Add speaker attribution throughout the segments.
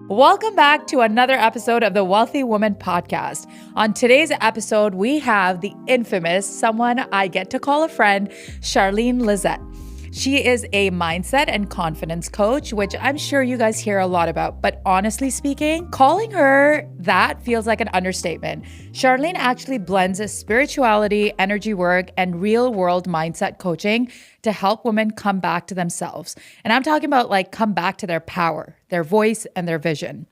Speaker 1: Welcome back to another episode of the Wellthy Woman Podcast. On today's episode, we have the infamous, someone I get to call a friend, Charlene Lizette. She is a mindset and confidence coach, which I'm sure you guys hear a lot about. But honestly speaking, calling her that feels like an understatement. Charlene actually blends spirituality, energy work, and real world mindset coaching to help women come back to themselves. And I'm talking about like come back to their power, their voice, and their vision.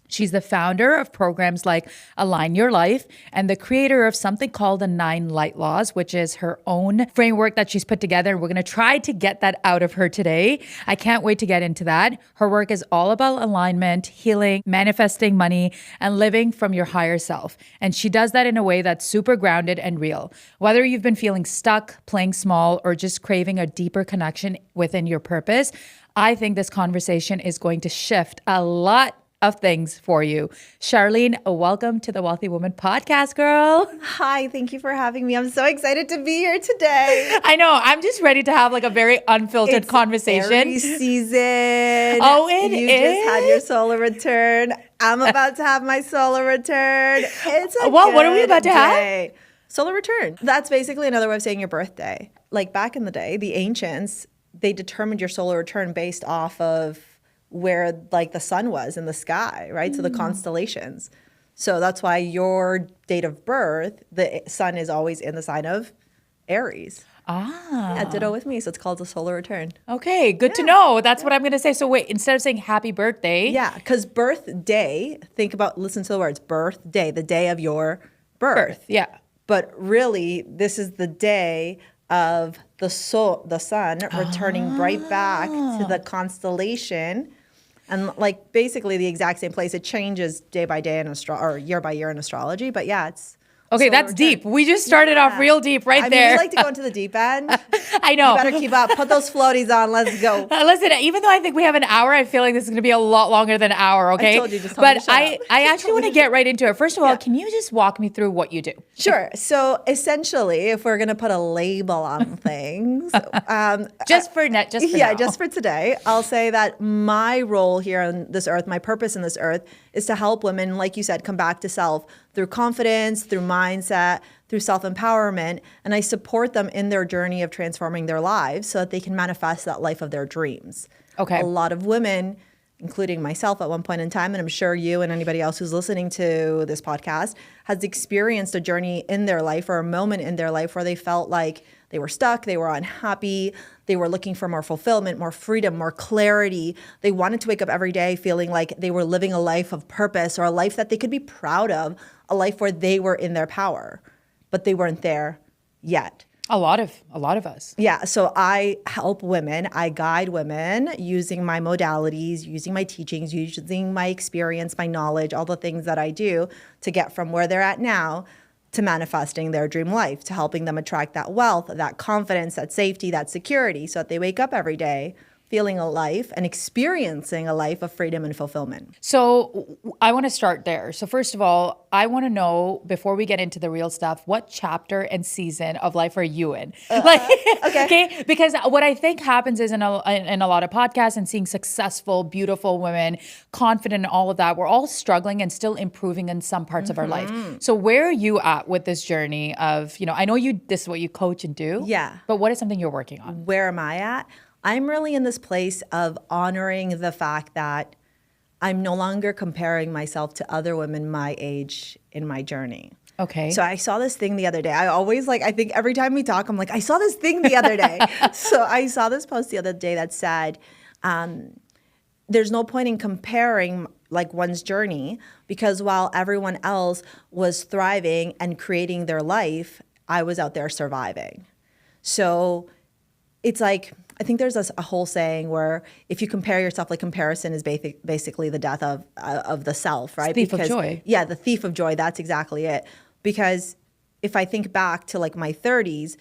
Speaker 1: She's the founder of programs like Align Your Life and the creator of something called the 9 Light Laws, which is her own framework that she's put together. And we're going to try to get that out of her today. I can't wait to get into that. Her work is all about alignment, healing, manifesting money, and living from your higher self. And she does that in a way that's super grounded and real. Whether you've been feeling stuck, playing small, or just craving a deeper connection within your purpose, I think this conversation is going to shift a lot of things for you. Charlene, welcome to the Wellthy Woman Podcast, girl.
Speaker 2: Hi, thank you for having me. I'm so excited to be here today.
Speaker 1: I know. I'm just ready to have like a very unfiltered conversation.
Speaker 2: Aries season.
Speaker 1: Oh, it
Speaker 2: you
Speaker 1: is?
Speaker 2: You just had your solar return. I'm about to have my solar return. It's a
Speaker 1: Well, what are we about to
Speaker 2: have? Solar return. That's basically another way of saying your birthday. Like back in the day, the ancients, they determined your solar return based off of where like the sun was in the sky, right? So the constellations. So that's why your date of birth, the sun is always in the sign of Aries. Yeah, ditto with me. So it's called the solar return.
Speaker 1: Okay, good to know. That's what I'm going to say. So wait, instead of saying happy birthday.
Speaker 2: Yeah, because birthday, listen to the words, birthday, the day of your birth.
Speaker 1: Yeah.
Speaker 2: But really, this is the day of the sun returning right back to the constellation. And like basically the exact same place. It changes day by day or year by year in astrology. But yeah, it's
Speaker 1: okay. That's deep. We just started off real deep right there.
Speaker 2: We like to go into the deep end.
Speaker 1: I know.
Speaker 2: You better keep up. Put those floaties on. Let's go.
Speaker 1: Listen, even though I think we have an hour, I feel like this is going to be a lot longer than an hour. Okay.
Speaker 2: I told you, just tell me to shut up.
Speaker 1: I actually want to get right into it. First of all, can you just walk me through what you do?
Speaker 2: Sure. So essentially, if we're going to put a label on things,
Speaker 1: just for
Speaker 2: today, I'll say that my role here on this earth, my purpose in this earth, is to help women, like you said, come back to self through confidence, through mindset, through self-empowerment, and I support them in their journey of transforming their lives so that they can manifest that life of their dreams.
Speaker 1: Okay.
Speaker 2: A lot of women, including myself at one point in time, and I'm sure you and anybody else who's listening to this podcast, has experienced a journey in their life or a moment in their life where they felt like they were stuck, they were unhappy, they were looking for more fulfillment, more freedom, more clarity. They wanted to wake up every day feeling like they were living a life of purpose or a life that they could be proud of, a life where they were in their power, but they weren't there yet.
Speaker 1: A lot of us.
Speaker 2: Yeah. So I help women. I guide women using my modalities, using my teachings, using my experience, my knowledge, all the things that I do to get from where they're at now to manifesting their dream life, to helping them attract that wealth, that confidence, that safety, that security, so that they wake up every day feeling a life and experiencing a life of freedom and fulfillment.
Speaker 1: So I want to start there. So first of all, I want to know, before we get into the real stuff, what chapter and season of life are you in? Okay. Because what I think happens is in a lot of podcasts and seeing successful, beautiful women, confident in all of that, we're all struggling and still improving in some parts of our life. So where are you at with this journey of, I know this is what you coach and do.
Speaker 2: Yeah.
Speaker 1: But what is something you're working on?
Speaker 2: Where am I at? I'm really in this place of honoring the fact that I'm no longer comparing myself to other women my age in my journey.
Speaker 1: Okay.
Speaker 2: So I saw this thing the other day. I think every time we talk, I'm like, I saw this thing the other day. So I saw this post the other day that said, there's no point in comparing like one's journey, because while everyone else was thriving and creating their life, I was out there surviving. So it's like, I think there's a whole saying where if you compare yourself, like comparison is basically the death of the self, right?
Speaker 1: Thief of joy.
Speaker 2: Yeah, the thief of joy. That's exactly it. Because if I think back to like my 30s,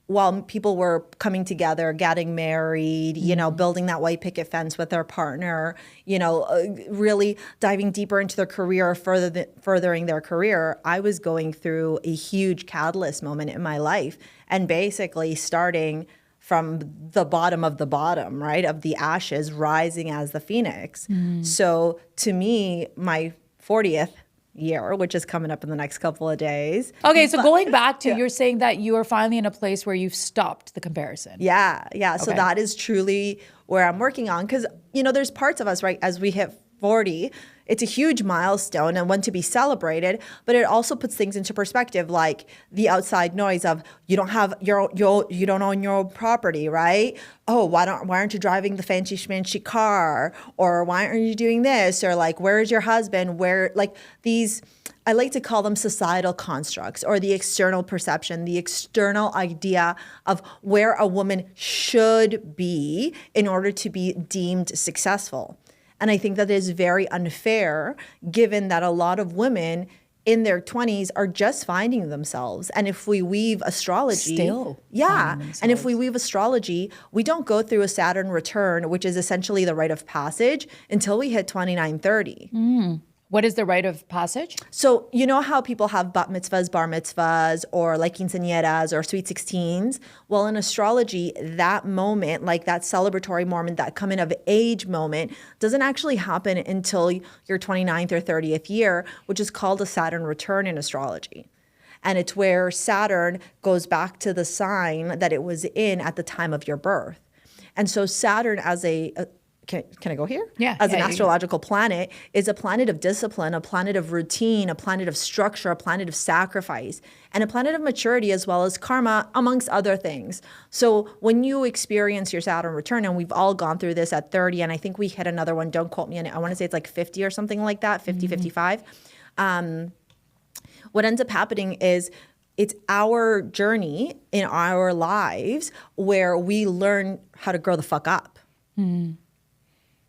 Speaker 2: while people were coming together, getting married, building that white picket fence with their partner, really diving deeper into their career, furthering their career, I was going through a huge catalyst moment in my life and basically starting from the bottom of the bottom, right? Of the ashes rising as the phoenix. So to me, my 40th year, which is coming up in the next couple of days.
Speaker 1: Okay, so going back to, you're saying that you are finally in a place where you've stopped the comparison.
Speaker 2: Yeah. So
Speaker 1: Okay.
Speaker 2: that is truly where I'm working on. Because, there's parts of us, right, as we hit 40, it's a huge milestone and one to be celebrated, but it also puts things into perspective, like the outside noise of you don't own your own property, right? Oh, why aren't you driving the fancy schmancy car? Or why aren't you doing this? Or like, where's your husband? I like to call them societal constructs, or the external perception, the external idea of where a woman should be in order to be deemed successful. And I think that is very unfair, given that a lot of women in their 20s are just finding themselves. And if we weave astrology, and if we weave astrology, we don't go through a Saturn return, which is essentially the rite of passage, until we hit 29, 30.
Speaker 1: What is the rite of passage?
Speaker 2: So you know how people have bat mitzvahs, bar mitzvahs, or like quinceañeras or sweet 16s? Well, in astrology, that moment, like that celebratory moment, that coming of age moment, doesn't actually happen until your 29th or 30th year, which is called a Saturn return in astrology. And it's where Saturn goes back to the sign that it was in at the time of your birth. And so Saturn as can I go here?
Speaker 1: Yeah.
Speaker 2: As an astrological planet, is a planet of discipline, a planet of routine, a planet of structure, a planet of sacrifice, and a planet of maturity, as well as karma, amongst other things. So when you experience your Saturn return, and we've all gone through this at 30, and I think we hit another one, don't quote me on it, I want to say it's like 50 or something like that, 50, 55. What ends up happening is it's our journey in our lives where we learn how to grow the fuck up.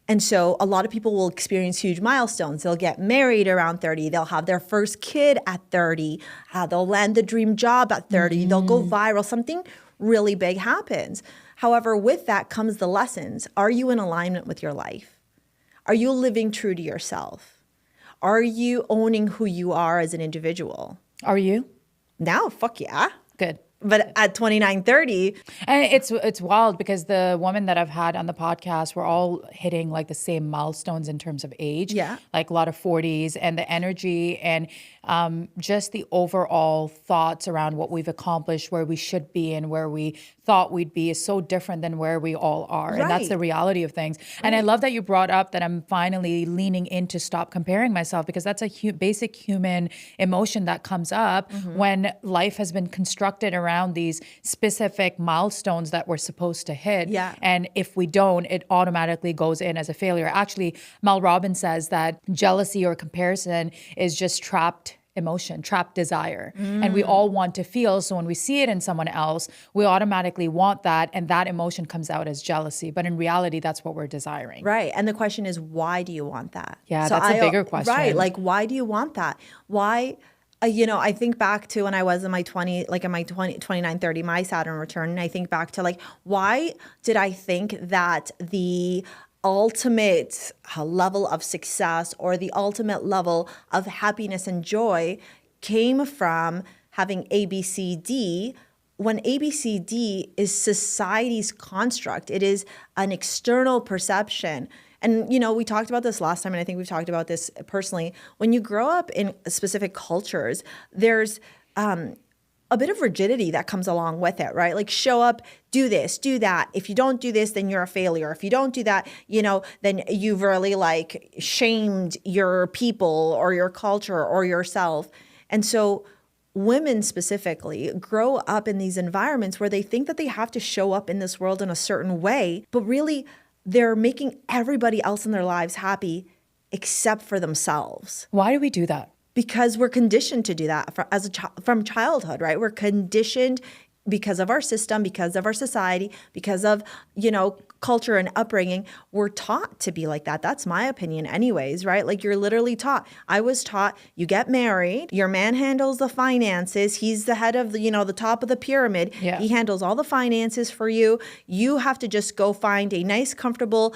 Speaker 2: And so a lot of people will experience huge milestones. They'll get married around 30. They'll have their first kid at 30. They'll land the dream job at 30. They'll go viral. Something really big happens. However, with that comes the lessons. Are you in alignment with your life? Are you living true to yourself? Are you owning who you are as an individual?
Speaker 1: Are you?
Speaker 2: Now, fuck yeah.
Speaker 1: Good.
Speaker 2: But at 29, 30.
Speaker 1: And it's wild because the women that I've had on the podcast were all hitting like the same milestones in terms of age.
Speaker 2: Yeah.
Speaker 1: Like a lot of 40s, and the energy and just the overall thoughts around what we've accomplished, where we should be and where we thought we'd be is so different than where we all are. And that's the reality of things. And I love that you brought up that I'm finally leaning in to stop comparing myself, because that's a basic human emotion that comes up when life has been constructed around these specific milestones that we're supposed to hit.
Speaker 2: Yeah.
Speaker 1: And if we don't, it automatically goes in as a failure. Actually, Mel Robbins says that jealousy or comparison is just trapped emotion, trapped desire. And we all want to feel. So when we see it in someone else, we automatically want that. And that emotion comes out as jealousy. But in reality, that's what we're desiring.
Speaker 2: Right. And the question is, why do you want that?
Speaker 1: Yeah, that's a bigger question.
Speaker 2: Right. Like, why do you want that? Why? I think back to when I was in my 29, 30, my Saturn return. And I think back to why did I think that the ultimate level of success or the ultimate level of happiness and joy came from having ABCD, when ABCD is society's construct? It is an external perception. And, we talked about this last time, and I think we've talked about this personally. When you grow up in specific cultures, there's a bit of rigidity that comes along with it, right? Like, show up, do this, do that. If you don't do this, then you're a failure. If you don't do that, then you've really shamed your people or your culture or yourself. And so women specifically grow up in these environments where they think that they have to show up in this world in a certain way, but really they're making everybody else in their lives happy except for themselves.
Speaker 1: Why do we do that?
Speaker 2: Because we're conditioned to do that from childhood, right? We're conditioned because of our system, because of our society, because of, culture and upbringing, we're taught to be like that. That's my opinion anyways, right? Like you're literally taught. I was taught you get married, your man handles the finances. He's the head of the, the top of the pyramid.
Speaker 1: Yeah.
Speaker 2: He handles all the finances for you. You have to just go find a nice, comfortable,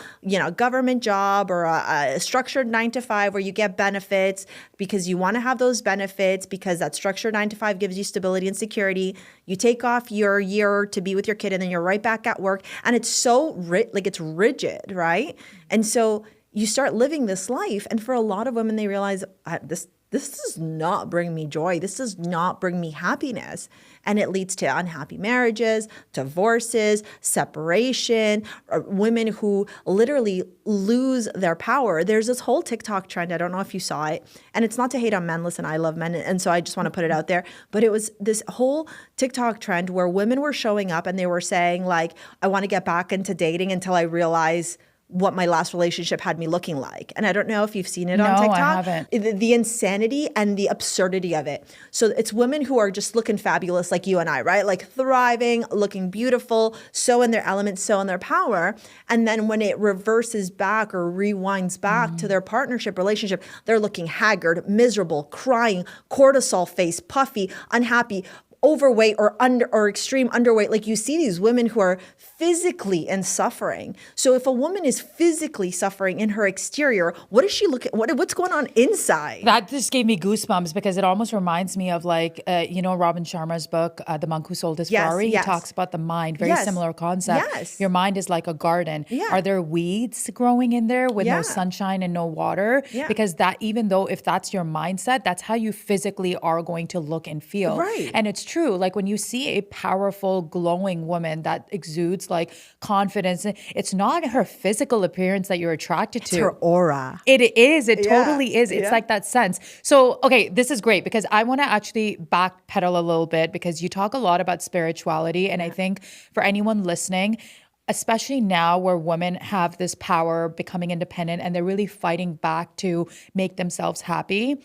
Speaker 2: government job or a structured 9 to 5 where you get benefits because you want to have those benefits because that structured 9 to 5 gives you stability and security. You take off your year to be with your kid and then you're right back at work. And it's so it's rigid, right? And so you start living this life. And for a lot of women, they realize this does not bring me joy. This does not bring me happiness. And it leads to unhappy marriages, divorces, separation, women who literally lose their power. There's this whole TikTok trend. I don't know if you saw it. And it's not to hate on men. Listen, I love men. And so I just want to put it out there. But it was this whole TikTok trend where women were showing up and they were saying like, I want to get back into dating until I realize what my last relationship had me looking like. And I don't know if you've seen it on TikTok.
Speaker 1: No, I haven't.
Speaker 2: The insanity and the absurdity of it. So it's women who are just looking fabulous like you and I, right? Like thriving, looking beautiful, so in their element, so in their power. And then when it reverses back or rewinds back to their partnership relationship, they're looking haggard, miserable, crying, cortisol face, puffy, unhappy, overweight or extreme underweight. Like you see these women who are physically in suffering. So if a woman is physically suffering in her exterior, what is she looking? What's going on inside?
Speaker 1: That just gave me goosebumps because it almost reminds me of like Robin Sharma's book, The Monk Who Sold His Ferrari.
Speaker 2: Yes.
Speaker 1: He talks about the mind, very similar concept.
Speaker 2: Yes.
Speaker 1: Your mind is like a garden.
Speaker 2: Yeah.
Speaker 1: Are there weeds growing in there with no sunshine and no water?
Speaker 2: Yeah.
Speaker 1: Because that, even though if that's your mindset, that's how you physically are going to look and feel.
Speaker 2: Right.
Speaker 1: And it's true. Like when you see a powerful, glowing woman that exudes like confidence, it's not her physical appearance that you're attracted to.
Speaker 2: It's her aura.
Speaker 1: It is. It totally is. It's
Speaker 2: Yeah.
Speaker 1: like that sense. So, okay, this is great because I want to actually backpedal a little bit because you talk a lot about spirituality. And I think for anyone listening, especially now where women have this power becoming independent and they're really fighting back to make themselves happy,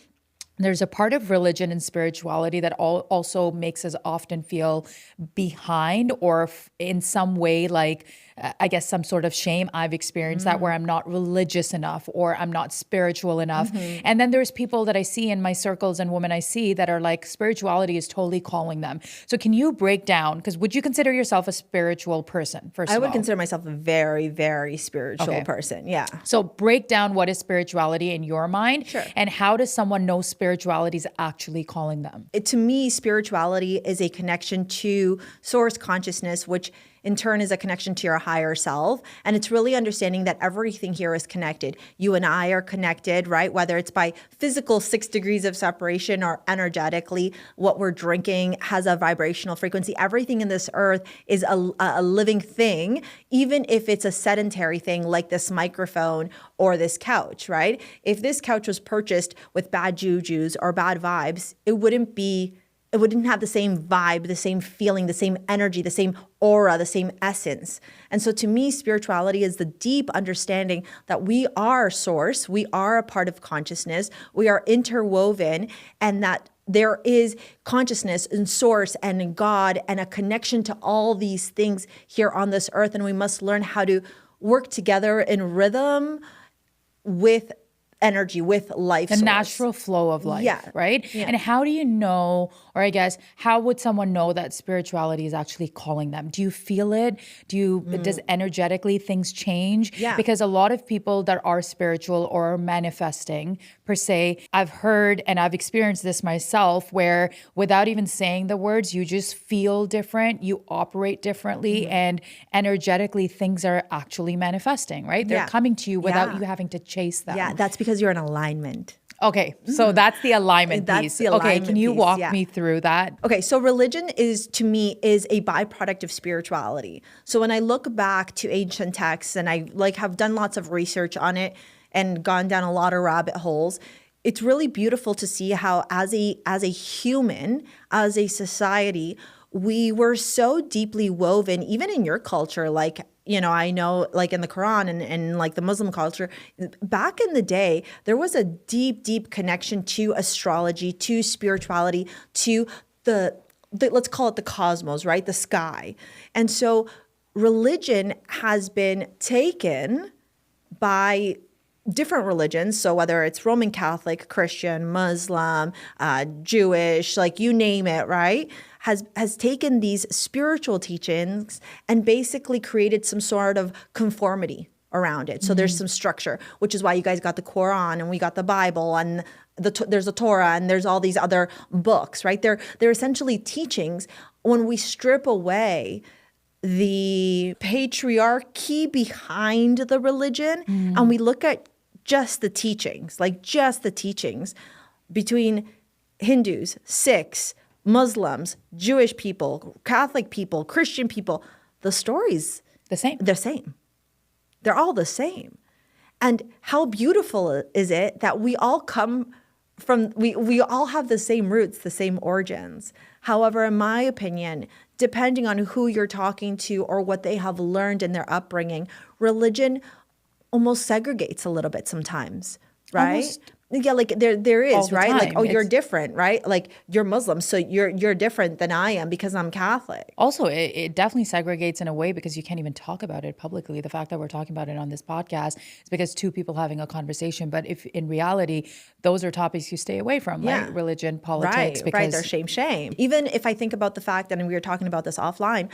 Speaker 1: there's a part of religion and spirituality that also makes us often feel behind or in some way like, I guess, some sort of shame. I've experienced that where I'm not religious enough or I'm not spiritual enough. And then there's people that I see in my circles and women I see that are like spirituality is totally calling them. So can you break down, because would you consider yourself a spiritual person, first of all?
Speaker 2: I would consider myself a very, very spiritual person. Yeah.
Speaker 1: So break down what is spirituality in your mind.
Speaker 2: Sure.
Speaker 1: And how does someone know spirituality is actually calling them?
Speaker 2: To me, spirituality is a connection to source consciousness, which in turn is a connection to your higher self. And it's really understanding that everything here is connected. You and I are connected, right? Whether it's by physical 6 degrees of separation or energetically, what we're drinking has a vibrational frequency. Everything in this earth is a living thing, even if it's a sedentary thing like this microphone or this couch, right? If this couch was purchased with bad jujus or bad vibes, it wouldn't have the same vibe, the same feeling, the same energy, the same aura, the same essence. And so to me, spirituality is the deep understanding that we are source, we are a part of consciousness, we are interwoven, and that there is consciousness and source and in God and a connection to all these things here on this earth. And we must learn how to work together in rhythm with energy, with life
Speaker 1: The
Speaker 2: source.
Speaker 1: natural flow of life, right?
Speaker 2: Yeah.
Speaker 1: And how do you know, or I guess, how would someone know that spirituality is actually calling them? Do you feel it? Does energetically things change?
Speaker 2: Yeah.
Speaker 1: Because a lot of people that are spiritual or manifesting per se, I've heard and I've experienced this myself where without even saying the words, you just feel different, you operate differently, and energetically things are actually manifesting, right? They're coming to you without you having to chase them.
Speaker 2: Yeah, that's because you're in alignment.
Speaker 1: Okay, so that's the alignment
Speaker 2: That's
Speaker 1: piece.
Speaker 2: the
Speaker 1: Okay,
Speaker 2: alignment
Speaker 1: can you
Speaker 2: piece,
Speaker 1: walk
Speaker 2: yeah.
Speaker 1: me through that?
Speaker 2: Okay, so religion to me is a byproduct of spirituality. So when I look back to ancient texts and I have done lots of research on it and gone down a lot of rabbit holes, it's really beautiful to see how as a human, as a society, we were so deeply woven, even in your culture, I know like in the Quran and like the Muslim culture, back in the day, there was a deep, deep connection to astrology, to spirituality, to the let's call it the cosmos, right? The sky. And so religion has been taken by different religions. So whether it's Roman Catholic, Christian, Muslim, Jewish, like you name it, right? Has taken these spiritual teachings and basically created some sort of conformity around it. So there's some structure, which is why you guys got the Quran and we got the Bible and there's a Torah and there's all these other books, right? They're essentially teachings. When we strip away the patriarchy behind the religion and we look at just the teachings, like just the teachings between Hindus, Sikhs, Muslims, Jewish people, Catholic people, Christian people, the stories,
Speaker 1: The same.
Speaker 2: they're same. They're all the same. And how beautiful is it that we all come from, we all have the same roots, the same origins. However, in my opinion, depending on who you're talking to or what they have learned in their upbringing, religion almost segregates a little bit sometimes, right? Yeah, like there is, right? Like, oh, you're different, right? Like you're Muslim, so you're different than I am because I'm Catholic.
Speaker 1: Also, it definitely segregates in a way because you can't even talk about it publicly. The fact that we're talking about it on this podcast is because two people having a conversation. But if in reality, those are topics you stay away from, right? Religion, politics.
Speaker 2: Right, they're shame. Even if I think about the fact that, and we were talking about this offline,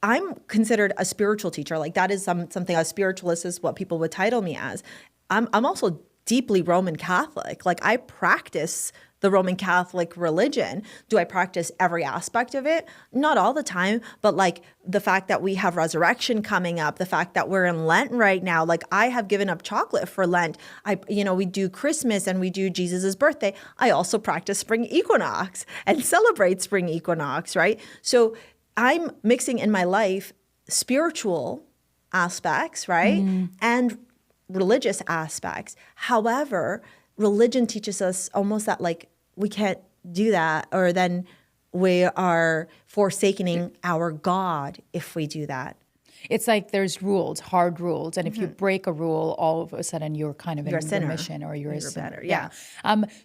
Speaker 2: I'm considered a spiritual teacher. Like that is something, a spiritualist is what people would title me as. I'm also deeply Roman Catholic. Like I practice the Roman Catholic religion. Do I practice every aspect of it? Not all the time, but like the fact that we have resurrection coming up, the fact that we're in Lent right now, like I have given up chocolate for Lent. We do Christmas and we do Jesus's birthday. I also practice spring equinox and celebrate spring equinox, right? So I'm mixing in my life spiritual aspects, right? And religious aspects. However, religion teaches us almost that like we can't do that, or then we are forsaking our God if we do that.
Speaker 1: It's like there's rules, hard rules. And if you break a rule, all of a sudden you're kind of in remission or you're a sinner.
Speaker 2: Yeah.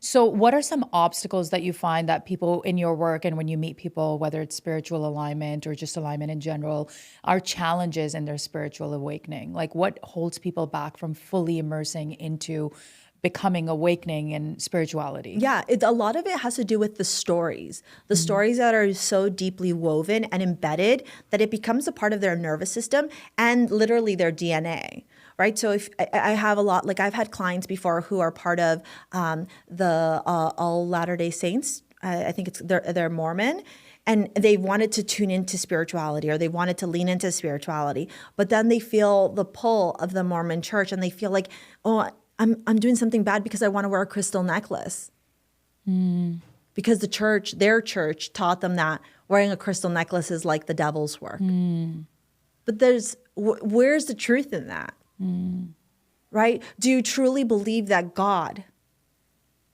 Speaker 1: So what are some obstacles that you find that people in your work and when you meet people, whether it's spiritual alignment or just alignment in general, are challenges in their spiritual awakening? Like what holds people back from fully immersing into becoming awakening in spirituality?
Speaker 2: Yeah, a lot of it has to do with the stories stories that are so deeply woven and embedded that it becomes a part of their nervous system and literally their DNA. Right. So if I have a lot, like I've had clients before who are part of the All Latter-day Saints. I think they're Mormon. And they wanted to tune into spirituality or they wanted to lean into spirituality. But then they feel the pull of the Mormon church and they feel like, oh, I'm doing something bad because I want to wear a crystal necklace. Because their church taught them that wearing a crystal necklace is like the devil's work. But where's the truth in that? Right? Do you truly believe that God,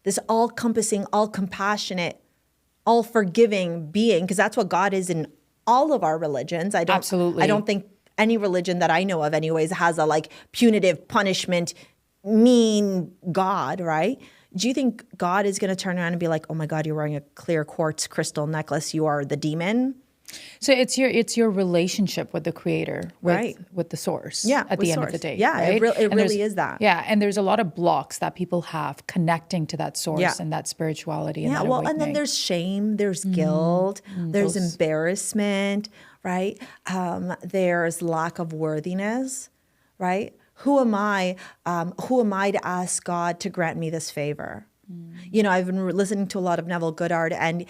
Speaker 2: this all-encompassing, all-compassionate, all-forgiving being, because that's what God is in all of our religions.
Speaker 1: Absolutely.
Speaker 2: I don't think any religion that I know of anyways has a like punitive punishment mean God, right? Do you think God is going to turn around and be like, oh my God, you're wearing a clear quartz crystal necklace, you are the demon?
Speaker 1: So it's your relationship with the creator, with the source at the end of the day.
Speaker 2: Yeah,
Speaker 1: right?
Speaker 2: it really is that.
Speaker 1: Yeah, and there's a lot of blocks that people have connecting to that source and that spirituality. And that awakening.
Speaker 2: And then there's shame, there's guilt, there's embarrassment, right? There's lack of worthiness, right? Who am I to ask God to grant me this favor? You know, I've been listening to a lot of Neville Goddard, and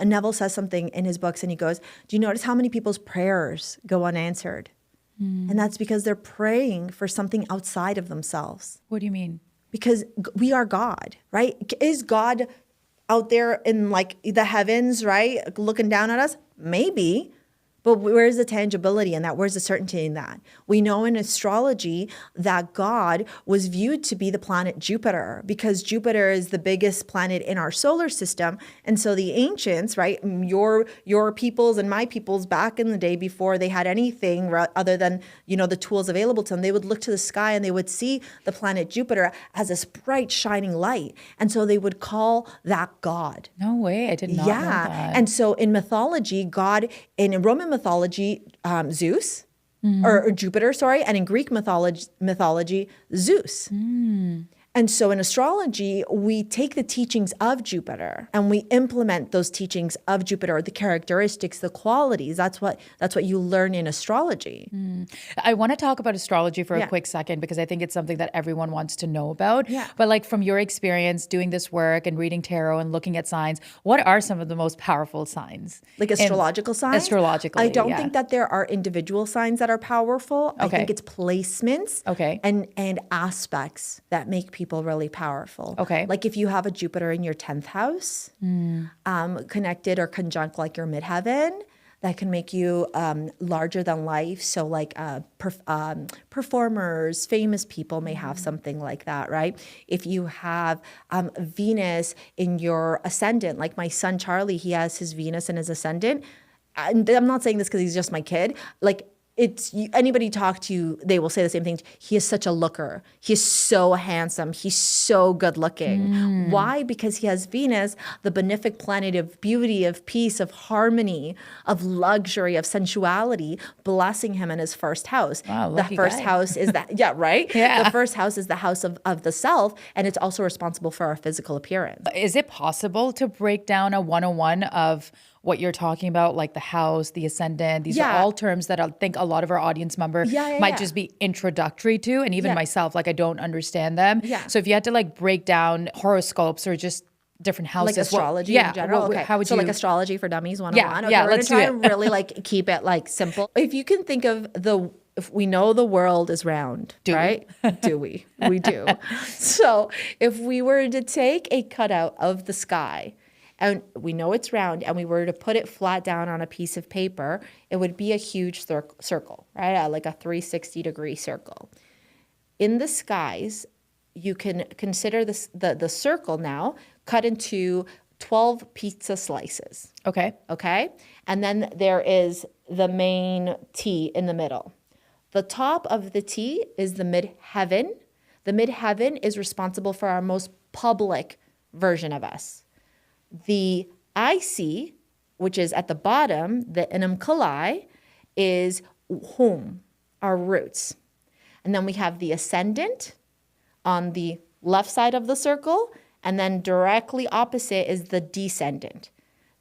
Speaker 2: Neville says something in his books, and he goes, do you notice how many people's prayers go unanswered? And that's because they're praying for something outside of themselves.
Speaker 1: What do you mean?
Speaker 2: Because we are God, right? Is God out there in like the heavens, right? Looking down at us? Maybe. But where's the tangibility in that? Where's the certainty in that? We know in astrology that God was viewed to be the planet Jupiter because Jupiter is the biggest planet in our solar system. And so the ancients, right, your peoples and my peoples back in the day before they had anything other than, you know, the tools available to them, they would look to the sky and they would see the planet Jupiter as this bright shining light. And so they would call that God.
Speaker 1: No way. I did not know that.
Speaker 2: And so in mythology, God, in Roman mythology, Zeus, or Jupiter, sorry, and in Greek mythology, Zeus. And so in astrology, we take the teachings of Jupiter and we implement those teachings of Jupiter, the characteristics, the qualities. That's what you learn in astrology.
Speaker 1: I want to talk about astrology for a quick second because I think it's something that everyone wants to know about.
Speaker 2: Yeah.
Speaker 1: But like from your experience doing this work and reading tarot and looking at signs, what are some of the most powerful signs?
Speaker 2: Like astrological signs?
Speaker 1: Astrologically,
Speaker 2: I don't think that there are individual signs that are powerful. I think it's placements and aspects that make people really powerful.
Speaker 1: Okay.
Speaker 2: Like if you have a Jupiter in your 10th house, connected or conjunct like your midheaven, that can make you larger than life. So like performers, famous people may have something like that, right? If you have Venus in your ascendant, like my son Charlie, he has his Venus in his ascendant. And I'm not saying this because he's just my kid. Like anybody talk to you, they will say the same thing. He is such a looker. He is so handsome. He's so good looking. Why? Because he has Venus, the benefic planet of beauty, of peace, of harmony, of luxury, of sensuality, blessing him in his first house.
Speaker 1: Wow,
Speaker 2: the first house is that, right?
Speaker 1: Yeah.
Speaker 2: The first house is the house of the self, and it's also responsible for our physical appearance.
Speaker 1: Is it possible to break down a 101 of what you're talking about, like the house, the ascendant? These are all terms that I think a lot of our audience members might just be introductory to. And even myself, like I don't understand them.
Speaker 2: Yeah.
Speaker 1: So if you had to like break down horoscopes or just different houses.
Speaker 2: Like astrology in general?
Speaker 1: How would
Speaker 2: so
Speaker 1: you?
Speaker 2: like astrology for dummies 101?
Speaker 1: Yeah,
Speaker 2: we're
Speaker 1: let's
Speaker 2: gonna try
Speaker 1: do it.
Speaker 2: to really like keep it like simple. If you can think of if we know the world is round, right? Do we? We do. So if we were to take a cutout of the sky, and we know it's round, and we were to put it flat down on a piece of paper, it would be a huge circle, right? Like a 360-degree circle. In the skies, you can consider the circle now cut into 12 pizza slices.
Speaker 1: Okay.
Speaker 2: And then there is the main T in the middle. The top of the T is the midheaven. The midheaven is responsible for our most public version of us. The IC, which is at the bottom, the Inam Kalai, is home, our roots. And then we have the ascendant on the left side of the circle, and then directly opposite is the descendant.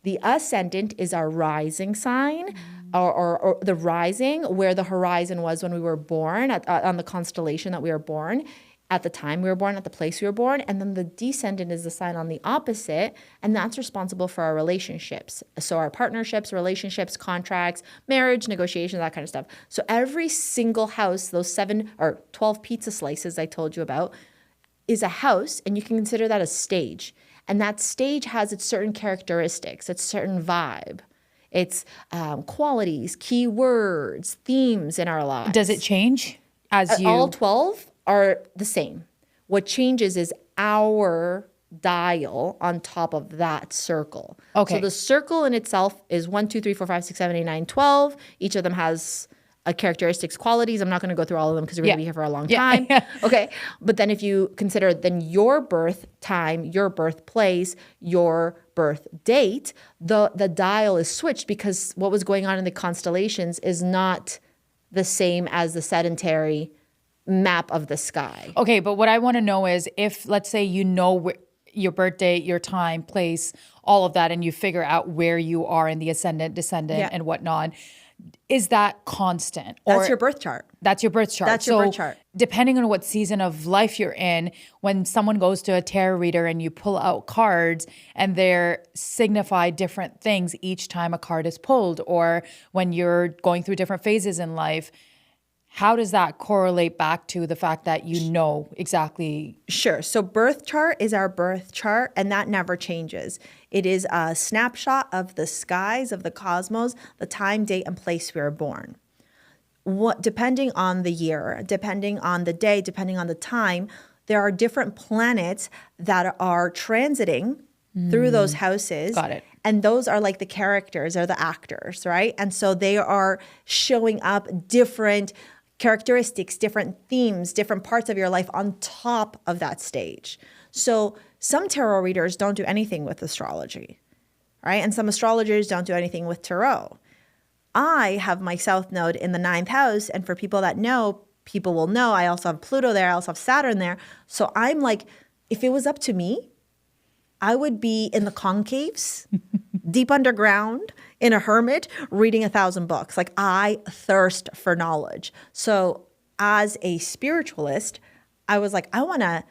Speaker 2: The ascendant is our rising sign, or the rising, where the horizon was when we were born, on the constellation that we were born, at the time we were born, at the place we were born. And then the descendant is the sign on the opposite, and that's responsible for our relationships. So our partnerships, relationships, contracts, marriage, negotiations, that kind of stuff. So every single house, those 7 or 12 pizza slices I told you about, is a house, and you can consider that a stage. And that stage has its certain characteristics, its certain vibe, its qualities, keywords, themes in our lives.
Speaker 1: Does it change as you?
Speaker 2: All 12 are the same. What changes is our dial on top of that circle.
Speaker 1: Okay.
Speaker 2: So the circle in itself is 1, 2, 3, 4, 5, 6, 7, 8, 9, 12. Each of them has characteristics, qualities. I'm not going to go through all of them because we're going to be here for a long time. Okay. But then if you consider then your birth time, your birthplace, your birth date, the dial is switched because what was going on in the constellations is not the same as the sedentary map of the sky.
Speaker 1: Okay, but what I want to know is if, let's say, you know your birth date, your time, place, all of that, and you figure out where you are in the ascendant, descendant, and whatnot, is that constant?
Speaker 2: That's your birth chart.
Speaker 1: That's your birth chart.
Speaker 2: That's your birth chart.
Speaker 1: Depending on what season of life you're in, when someone goes to a tarot reader and you pull out cards and they're signify different things each time a card is pulled, or when you're going through different phases in life, how does that correlate back to the fact that you know exactly?
Speaker 2: Sure. So birth chart is our birth chart, and that never changes. It is a snapshot of the skies, of the cosmos, the time, date, and place we were born. Depending on the year, depending on the day, depending on the time, there are different planets that are transiting through those houses.
Speaker 1: Got it.
Speaker 2: And those are like the characters or the actors, right? And so they are showing up different characteristics, different themes, different parts of your life on top of that stage. So some tarot readers don't do anything with astrology, right? And some astrologers don't do anything with tarot. I have my South Node in the 9th house. And for people that know, people will know, I also have Pluto there. I also have Saturn there. So I'm like, if it was up to me, I would be in the concaves, deep underground, in a hermit, reading 1,000 books. Like, I thirst for knowledge. So as a spiritualist, I was like, I want to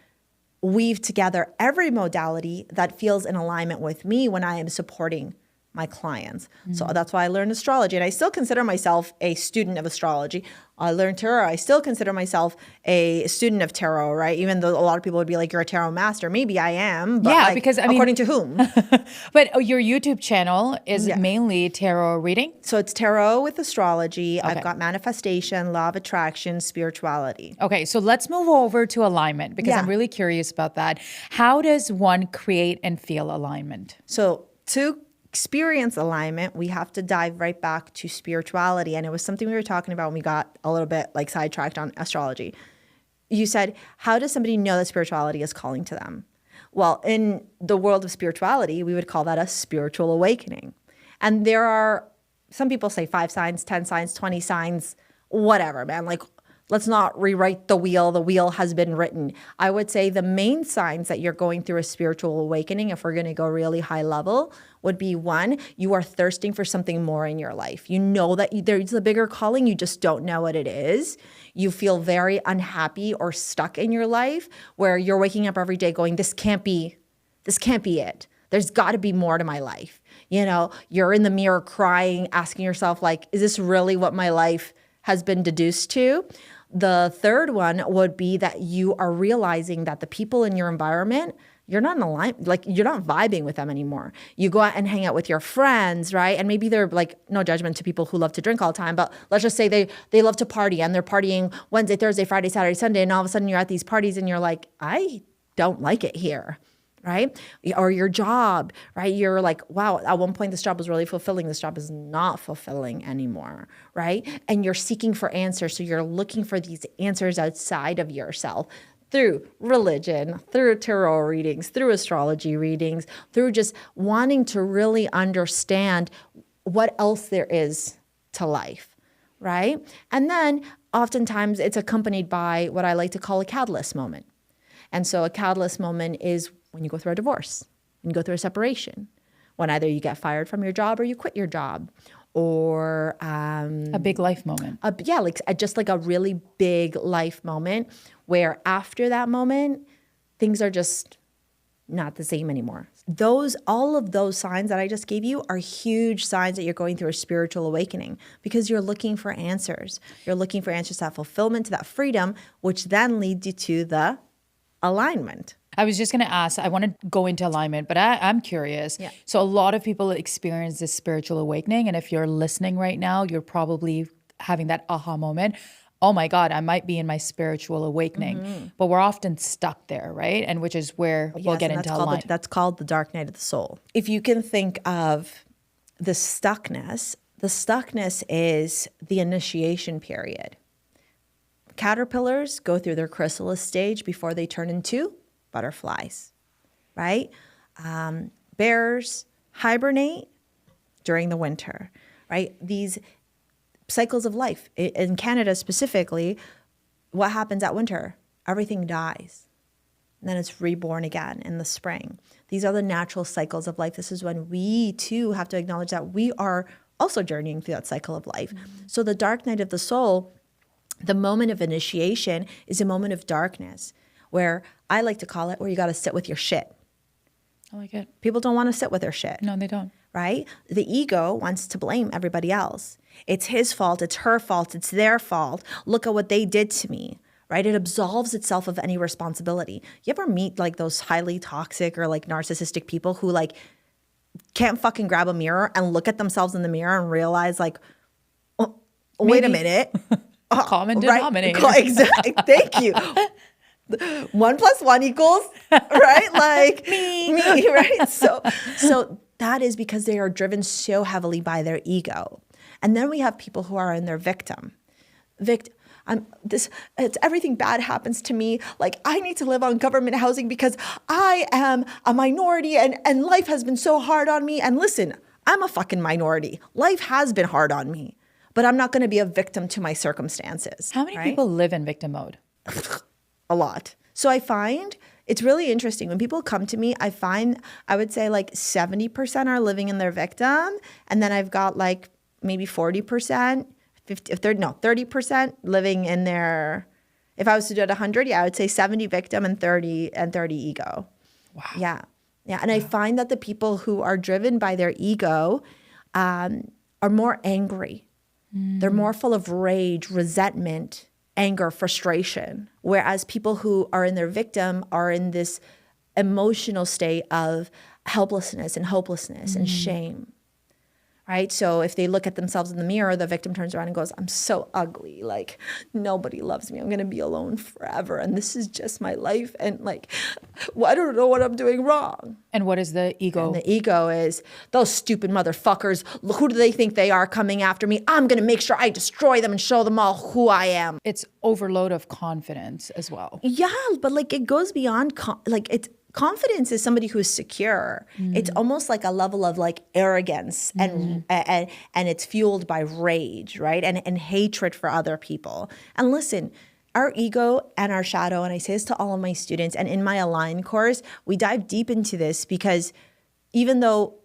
Speaker 2: weave together every modality that feels in alignment with me when I am supporting my clients. So that's why I learned astrology. And I still consider myself a student of astrology. I learned tarot. I still consider myself a student of tarot, right? Even though a lot of people would be like, you're a tarot master. Maybe I am. But like, because according to whom?
Speaker 1: But your YouTube channel is mainly tarot reading?
Speaker 2: So it's tarot with astrology. Okay. I've got manifestation, law of attraction, spirituality.
Speaker 1: Okay, so let's move over to alignment because I'm really curious about that. How does one create and feel alignment?
Speaker 2: So to experience alignment, we have to dive right back to spirituality. And it was something we were talking about when we got a little bit like sidetracked on astrology. You said, how does somebody know that spirituality is calling to them? Well, in the world of spirituality, we would call that a spiritual awakening. And there are, some people say 5 signs, 10 signs, 20 signs, whatever, man. Like, let's not rewrite the wheel. The wheel has been written. I would say the main signs that you're going through a spiritual awakening, if we're going to go really high level, would be 1, you are thirsting for something more in your life. You know that there's a bigger calling. You just don't know what it is. You feel very unhappy or stuck in your life where you're waking up every day going, this can't be it. There's got to be more to my life. You know, you're in the mirror crying, asking yourself like, is this really what my life has been deduced to? The third one would be that you are realizing that the people in your environment, you're not in alignment, like you're not vibing with them anymore. You go out and hang out with your friends, right? And maybe they're like, no judgment to people who love to drink all the time, but let's just say they love to party and they're partying Wednesday, Thursday, Friday, Saturday, Sunday, and all of a sudden you're at these parties and you're like, I don't like it here. Right? Or your job, right? You're like, wow, at one point this job was really fulfilling. This job is not fulfilling anymore, right? And you're seeking for answers. So you're looking for these answers outside of yourself through religion, through tarot readings, through astrology readings, through just wanting to really understand what else there is to life, right? And then oftentimes it's accompanied by what I like to call a catalyst moment. And so a catalyst moment is when you go through a divorce, when you go through a separation, when either you get fired from your job or you quit your job, or
Speaker 1: a big life moment.
Speaker 2: Just like a really big life moment where after that moment, things are just not the same anymore. All of those signs that I just gave you are huge signs that you're going through a spiritual awakening because you're looking for answers. You're looking for answers to that fulfillment, to that freedom, which then leads you to the alignment.
Speaker 1: I was just going to ask, I want to go into alignment, but I'm curious. Yeah. So a lot of people experience this spiritual awakening. And if you're listening right now, you're probably having that aha moment. Oh my God, I might be in my spiritual awakening. Mm-hmm. But we're often stuck there, right? And which is where we'll get into alignment.
Speaker 2: That's called the dark night of the soul. If you can think of the stuckness is the initiation period. Caterpillars go through their chrysalis stage before they turn into butterflies, right? Bears hibernate during the winter, right? These cycles of life. In Canada specifically, what happens at winter? Everything dies. And then it's reborn again in the spring. These are the natural cycles of life. This is when we too have to acknowledge that we are also journeying through that cycle of life. Mm-hmm. So the dark night of the soul, the moment of initiation, is a moment of darkness where I like to call it where you got to sit with your shit.
Speaker 1: I like it.
Speaker 2: People don't want to sit with their shit.
Speaker 1: No, they don't.
Speaker 2: Right? The ego wants to blame everybody else. It's his fault. It's her fault. It's their fault. Look at what they did to me. Right? It absolves itself of any responsibility. You ever meet like those highly toxic or like narcissistic people who like can't fucking grab a mirror and look at themselves in the mirror and realize like, oh, wait a minute.
Speaker 1: Common denominator.
Speaker 2: Right? Exactly. Thank you. 1 + 1 equals, right? Like me, right? So that is because they are driven so heavily by their ego. And then we have people who are in their victim. It's everything bad happens to me. Like I need to live on government housing because I am a minority and life has been so hard on me. And listen, I'm a fucking minority. Life has been hard on me, but I'm not going to be a victim to my circumstances.
Speaker 1: How many people live in victim mode?
Speaker 2: A lot. So I find it's really interesting. When people come to me, I would say like 70% are living in their victim. And then I've got like maybe 40%, 30% living in their, if I was to do it 100, I would say 70 victim and 30 ego.
Speaker 1: Wow.
Speaker 2: Yeah. Yeah. And I find that the people who are driven by their ego are more angry. They're more full of rage, resentment, anger, frustration. Whereas people who are in their victim are in this emotional state of helplessness and hopelessness and shame. Right? So if they look at themselves in the mirror, the victim turns around and goes, I'm so ugly. Like, nobody loves me. I'm going to be alone forever. And this is just my life. And like, well, I don't know what I'm doing wrong.
Speaker 1: And what is the ego?
Speaker 2: And the ego is, those stupid motherfuckers, who do they think they are coming after me? I'm going to make sure I destroy them and show them all who I am.
Speaker 1: It's overload of confidence as well.
Speaker 2: Yeah, but like it goes beyond, confidence is somebody who is secure. It's almost like a level of like arrogance and it's fueled by rage, right? And hatred for other people. And listen, our ego and our shadow, and I say this to all of my students, and in my Align course, we dive deep into this because even though,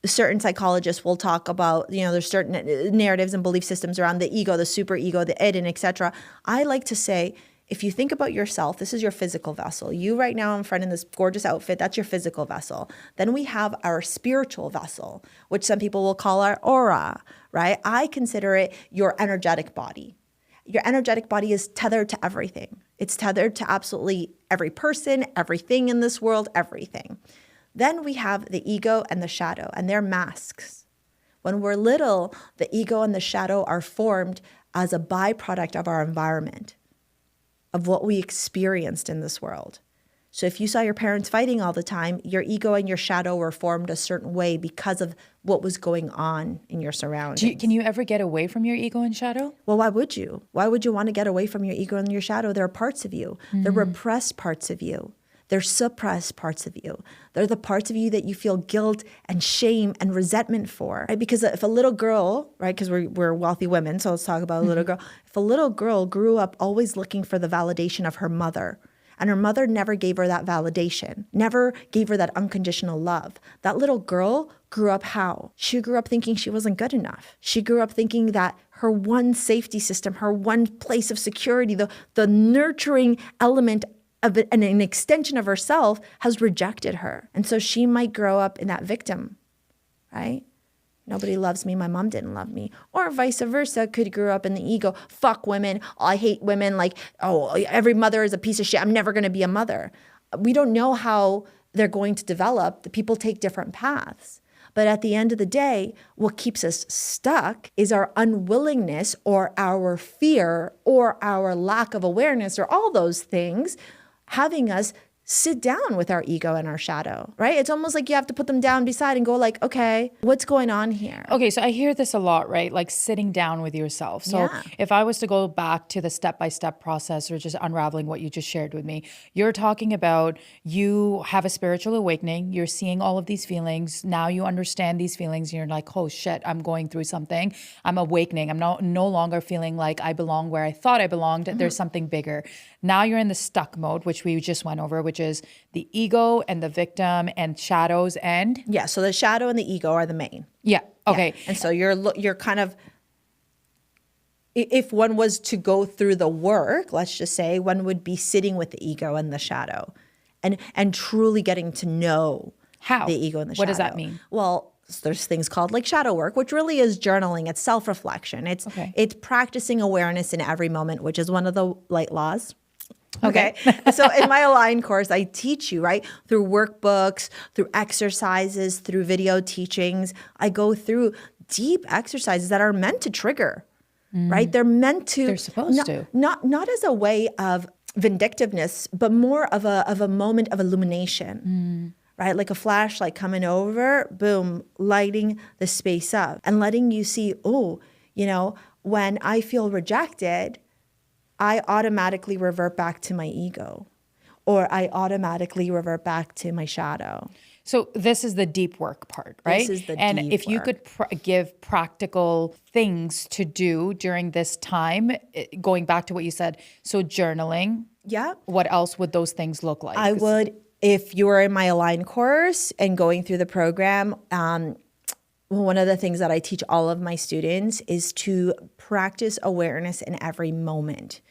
Speaker 2: certain psychologists will talk about, there's certain narratives and belief systems around the ego, the super ego, the id, and et cetera. I like to say, if you think about yourself, this is your physical vessel. You right now in front in this gorgeous outfit, that's your physical vessel. Then we have our spiritual vessel, which some people will call our aura, right? I consider it your energetic body. Your energetic body is tethered to everything. It's tethered to absolutely every person, everything in this world, everything. Then we have the ego and the shadow, and they're masks. When we're little, the ego and the shadow are formed as a byproduct of our environment, of what we experienced in this world. So if you saw your parents fighting all the time, your ego and your shadow were formed a certain way because of what was going on in your surroundings.
Speaker 1: Can you ever get away from your ego and shadow?
Speaker 2: Well, why would you? Why would you want to get away from your ego and your shadow? There are parts of you. They're repressed parts of you. They're suppressed parts of you. They're the parts of you that you feel guilt and shame and resentment for, right? Because if a little girl, right, because we're wealthy women, so let's talk about a little girl. If a little girl grew up always looking for the validation of her mother, and her mother never gave her that validation, never gave her that unconditional love, that little girl grew up how? She grew up thinking she wasn't good enough. She grew up thinking that her one safety system, her one place of security, the nurturing element of it, and an extension of herself has rejected her. And so she might grow up in that victim, right? Nobody loves me. My mom didn't love me. Or vice versa, could grow up in the ego. Fuck women. Oh, I hate women. Like, oh, every mother is a piece of shit. I'm never going to be a mother. We don't know how they're going to develop. The people take different paths. But at the end of the day, what keeps us stuck is our unwillingness or our fear or our lack of awareness or all those things having us sit down with our ego and our shadow, right? It's almost like you have to put them down beside and go like, okay, what's going on here?
Speaker 1: Okay, so I hear this a lot, right? Like sitting down with yourself. So if I was to go back to the step-by-step process or just unraveling what you just shared with me, you're talking about you have a spiritual awakening. You're seeing all of these feelings. Now you understand these feelings. And you're like, oh shit, I'm going through something. I'm awakening. I'm no longer feeling like I belong where I thought I belonged. There's something bigger. Now you're in the stuck mode, which we just went over, which is the ego and the victim and shadows and?
Speaker 2: Yeah, so the shadow and the ego are the main.
Speaker 1: Yeah, okay.
Speaker 2: Yeah. And so you're kind of, if one was to go through the work, let's just say, one would be sitting with the ego and the shadow and truly getting to know
Speaker 1: how
Speaker 2: the ego and the shadow.
Speaker 1: What does that mean?
Speaker 2: Well, there's things called like shadow work, which really is journaling. It's self-reflection. It's practicing awareness in every moment, which is one of the light laws. Okay. So in my Align course, I teach you, right, through workbooks, through exercises, through video teachings. I go through deep exercises that are meant to trigger, right? They're meant to.
Speaker 1: They're supposed to.
Speaker 2: Not as a way of vindictiveness, but more of a moment of illumination. Right? Like a flashlight coming over, boom, lighting the space up and letting you see, when I feel rejected, I automatically revert back to my ego, or I automatically revert back to my shadow.
Speaker 1: So this is the deep work part, right?
Speaker 2: This is the
Speaker 1: and
Speaker 2: deep
Speaker 1: if you
Speaker 2: work.
Speaker 1: could give practical things to do during this time, going back to what you said, so journaling,
Speaker 2: Yeah.
Speaker 1: what else would those things look like?
Speaker 2: I would, if you were in my Align course and going through the program, one of the things that I teach all of my students is to practice awareness in every moment.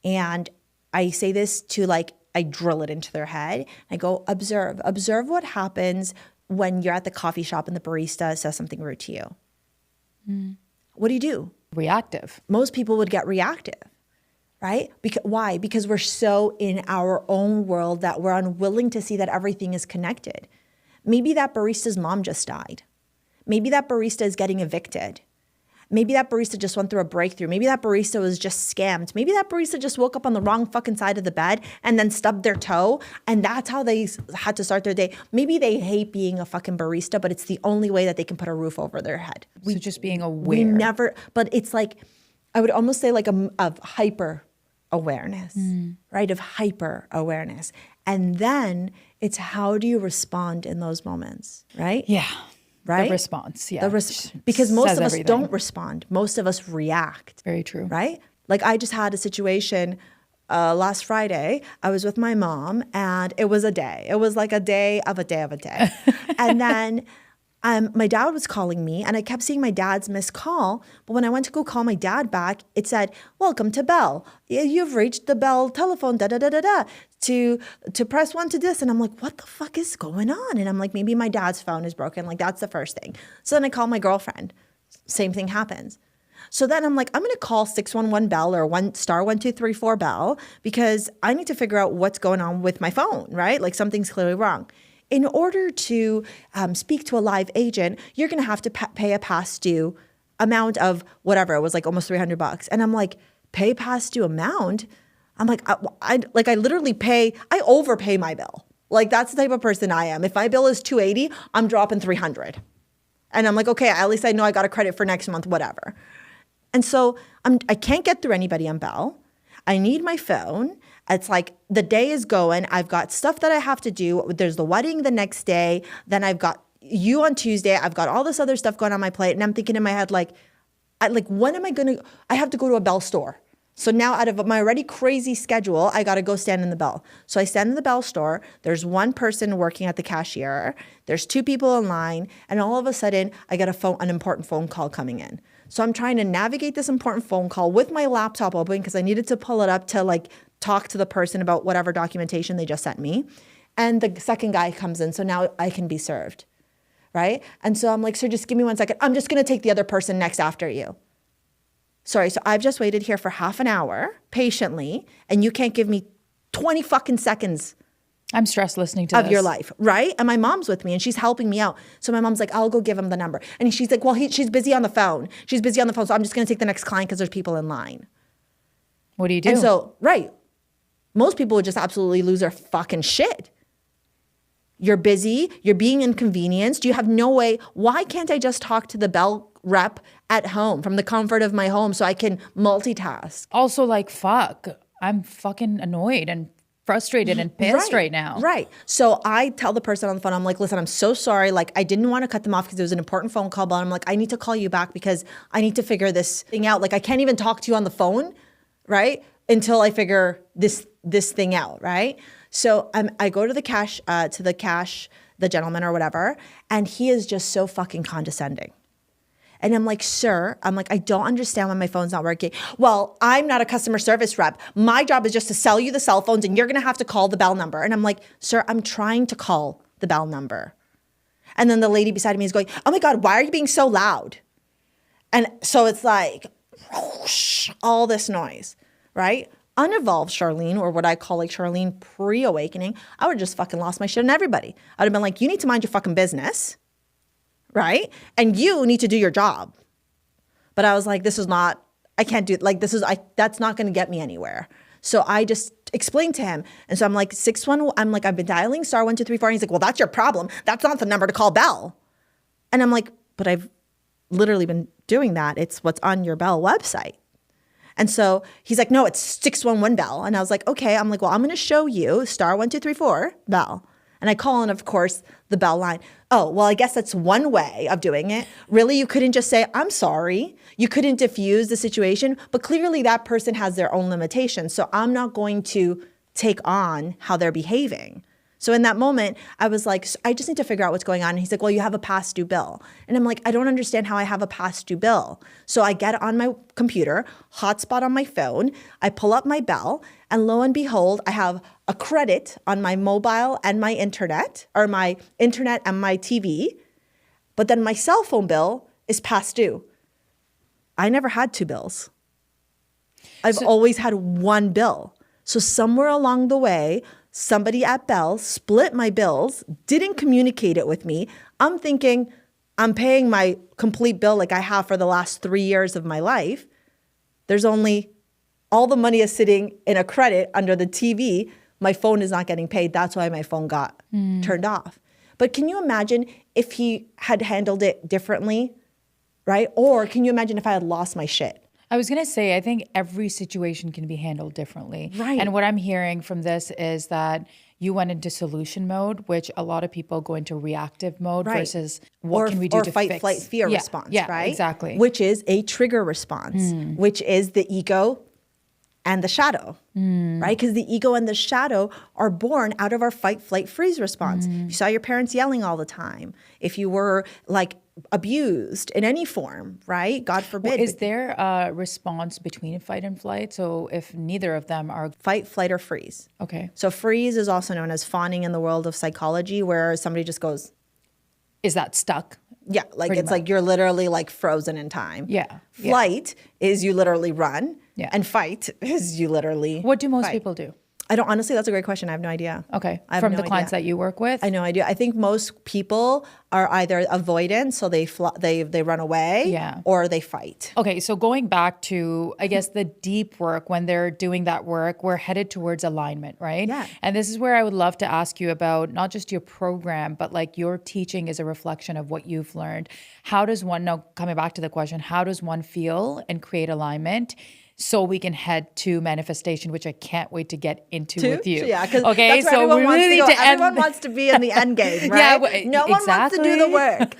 Speaker 2: And I say this to I drill it into their head. I go, observe what happens when you're at the coffee shop and the barista says something rude to you. What do?
Speaker 1: Reactive.
Speaker 2: Most people would get reactive, right? Why? Because we're so in our own world that we're unwilling to see that everything is connected. Maybe that barista's mom just died. Maybe that barista is getting evicted. Maybe that barista just went through a breakthrough. Maybe that barista was just scammed. Maybe that barista just woke up on the wrong fucking side of the bed and then stubbed their toe. And that's how they had to start their day. Maybe they hate being a fucking barista, but it's the only way that they can put a roof over their head.
Speaker 1: So just being aware.
Speaker 2: We never, but it's I would almost say of hyper awareness, right? Of hyper awareness. And then it's how do you respond in those moments, right?
Speaker 1: Yeah.
Speaker 2: Right?
Speaker 1: The response, yeah.
Speaker 2: Because most
Speaker 1: Says
Speaker 2: of us
Speaker 1: everything.
Speaker 2: don't respond. Most of us react.
Speaker 1: Very true.
Speaker 2: Right? I just had a situation last Friday. I was with my mom and it was a day. It was like a day of a day of a day. And then my dad was calling me and I kept seeing my dad's missed call. But when I went to go call my dad back, it said, welcome to Bell. You've reached the Bell telephone, da-da-da-da-da, to press 1 to this. And I'm like, what the fuck is going on? And I'm like, maybe my dad's phone is broken. That's the first thing. So then I call my girlfriend. Same thing happens. So then I'm like, I'm going to call 611 Bell or *1234 Bell because I need to figure out what's going on with my phone, right? Something's clearly wrong. In order to speak to a live agent, you're going to have to pay a past due amount of whatever. It was almost $300. And I'm like, pay past due amount? I'm like, I literally I overpay my bill. That's the type of person I am. If my bill is $280, I'm dropping $300. And I'm like, okay, at least I know I got a credit for next month, whatever. And so I can't get through anybody on Bell. I need my phone. It's the day is going. I've got stuff that I have to do. There's the wedding the next day. Then I've got you on Tuesday. I've got all this other stuff going on my plate. And I'm thinking in my head, when am I going to, I have to go to a Bell store. So now out of my already crazy schedule, I got to go stand in the Bell. So I stand in the Bell store. There's one person working at the cashier. There's 2 people in line. And all of a sudden, I get an important phone call coming in. So I'm trying to navigate this important phone call with my laptop open because I needed to pull it up to talk to the person about whatever documentation they just sent me. And the second guy comes in. So now I can be served, right? And so I'm like, sir, just give me 1 second. I'm just going to take the other person next after you. Sorry, so I've just waited here for half an hour patiently, and you can't give me 20 fucking seconds
Speaker 1: I'm stressed listening to
Speaker 2: of
Speaker 1: this.
Speaker 2: your life, right? And my mom's with me, and she's helping me out. So my mom's like, I'll go give him the number. And she's like, well, she's busy on the phone. She's busy on the phone, so I'm just going to take the next client because there's people in line.
Speaker 1: What do you do?
Speaker 2: And so, right, most people would just absolutely lose their fucking shit. You're busy. You're being inconvenienced. You have no way. Why can't I just talk to the Bell rep at home from the comfort of my home so I can multitask?
Speaker 1: Also, fuck, I'm fucking annoyed and frustrated and pissed right now.
Speaker 2: Right. So I tell the person on the phone, I'm like, listen, I'm so sorry. I didn't want to cut them off because it was an important phone call, but I'm like, I need to call you back because I need to figure this thing out. I can't even talk to you on the phone, right? Until I figure this thing out, right? So I go to the the gentleman or whatever, and he is just so fucking condescending. And I'm like, sir, I don't understand why my phone's not working. Well, I'm not a customer service rep. My job is just to sell you the cell phones and you're going to have to call the Bell number. And I'm like, sir, I'm trying to call the Bell number. And then the lady beside me is going, oh my God, why are you being so loud? And so it's whoosh, all this noise, right? Unevolved Charlene, or what I call Charlene pre-awakening, I would have just fucking lost my shit on everybody. I would have been like, you need to mind your fucking business. Right? And you need to do your job. But I was like, I can't do that's not going to get me anywhere. So I just explained to him. And so I'm like, I've been dialing *1234. And he's like, well, that's your problem. That's not the number to call Bell. And I'm like, but I've literally been doing that. It's what's on your Bell website. And so he's like, no, it's 611 Bell. And I was like, okay. I'm like, well, I'm going to show you *1234 Bell. And I call in, of course, the Bell line. Oh, well, I guess that's one way of doing it. Really, you couldn't just say, I'm sorry. You couldn't diffuse the situation. But clearly that person has their own limitations. So I'm not going to take on how they're behaving. So in that moment, I was like, I just need to figure out what's going on. And he's like, well, you have a past due bill. And I'm like, I don't understand how I have a past due bill. So I get on my computer, hotspot on my phone, I pull up my Bell, and lo and behold, I have a credit on my mobile and my internet, or my internet and my TV. But then my cell phone bill is past due. I never had two bills. I've always had one bill. So somewhere along the way, somebody at Bell split my bills, didn't communicate it with me. I'm thinking I'm paying my complete bill like I have for the last 3 years of my life. There's only, all the money is sitting in a credit under the TV. My phone is not getting paid. That's why my phone got turned off. But can you imagine if he had handled it differently, right? Or can you imagine if I had lost my shit?
Speaker 1: I was going to say, I think every situation can be handled differently.
Speaker 2: Right.
Speaker 1: And what I'm hearing from this is that you went into solution mode, which a lot of people go into reactive mode versus what can we do to
Speaker 2: fight,
Speaker 1: fix?
Speaker 2: flight, fear response,
Speaker 1: yeah,
Speaker 2: right?
Speaker 1: Exactly.
Speaker 2: Which is a trigger response, which is the ego and the shadow, right? Because the ego and the shadow are born out of our fight, flight, freeze response. You saw your parents yelling all the time. If you were like abused in any form, right? God forbid.
Speaker 1: Well, is there a response between fight and flight? So if neither of them are...
Speaker 2: Fight, flight, or freeze.
Speaker 1: Okay.
Speaker 2: So freeze is also known as fawning in the world of psychology, where somebody just goes...
Speaker 1: Is that stuck?
Speaker 2: Yeah, like it's like you're literally like frozen in time.
Speaker 1: Yeah.
Speaker 2: Flight is you literally run.
Speaker 1: Yeah.
Speaker 2: And fight is you literally
Speaker 1: What do most
Speaker 2: fight.
Speaker 1: people do?
Speaker 2: I don't, honestly, that's a great question. I have no idea.
Speaker 1: Okay.
Speaker 2: I have
Speaker 1: From
Speaker 2: no
Speaker 1: the clients
Speaker 2: idea.
Speaker 1: that you work with?
Speaker 2: I have no idea. I think most people are either avoidant, so they run away, or they fight.
Speaker 1: Okay, so going back to, I guess, the deep work, when they're doing that work, we're headed towards alignment, right?
Speaker 2: Yeah.
Speaker 1: And this is where I would love to ask you about not just your program, but like your teaching is a reflection of what you've learned. How does one, now coming back to the question, how does one feel and create alignment so we can head to manifestation, which I can't wait to get into with you.
Speaker 2: Yeah, because
Speaker 1: okay,
Speaker 2: that's where
Speaker 1: so
Speaker 2: everyone
Speaker 1: we
Speaker 2: wants
Speaker 1: really
Speaker 2: to go.
Speaker 1: need to
Speaker 2: Everyone
Speaker 1: end.
Speaker 2: wants to be in the end game, right? No one wants to do the work.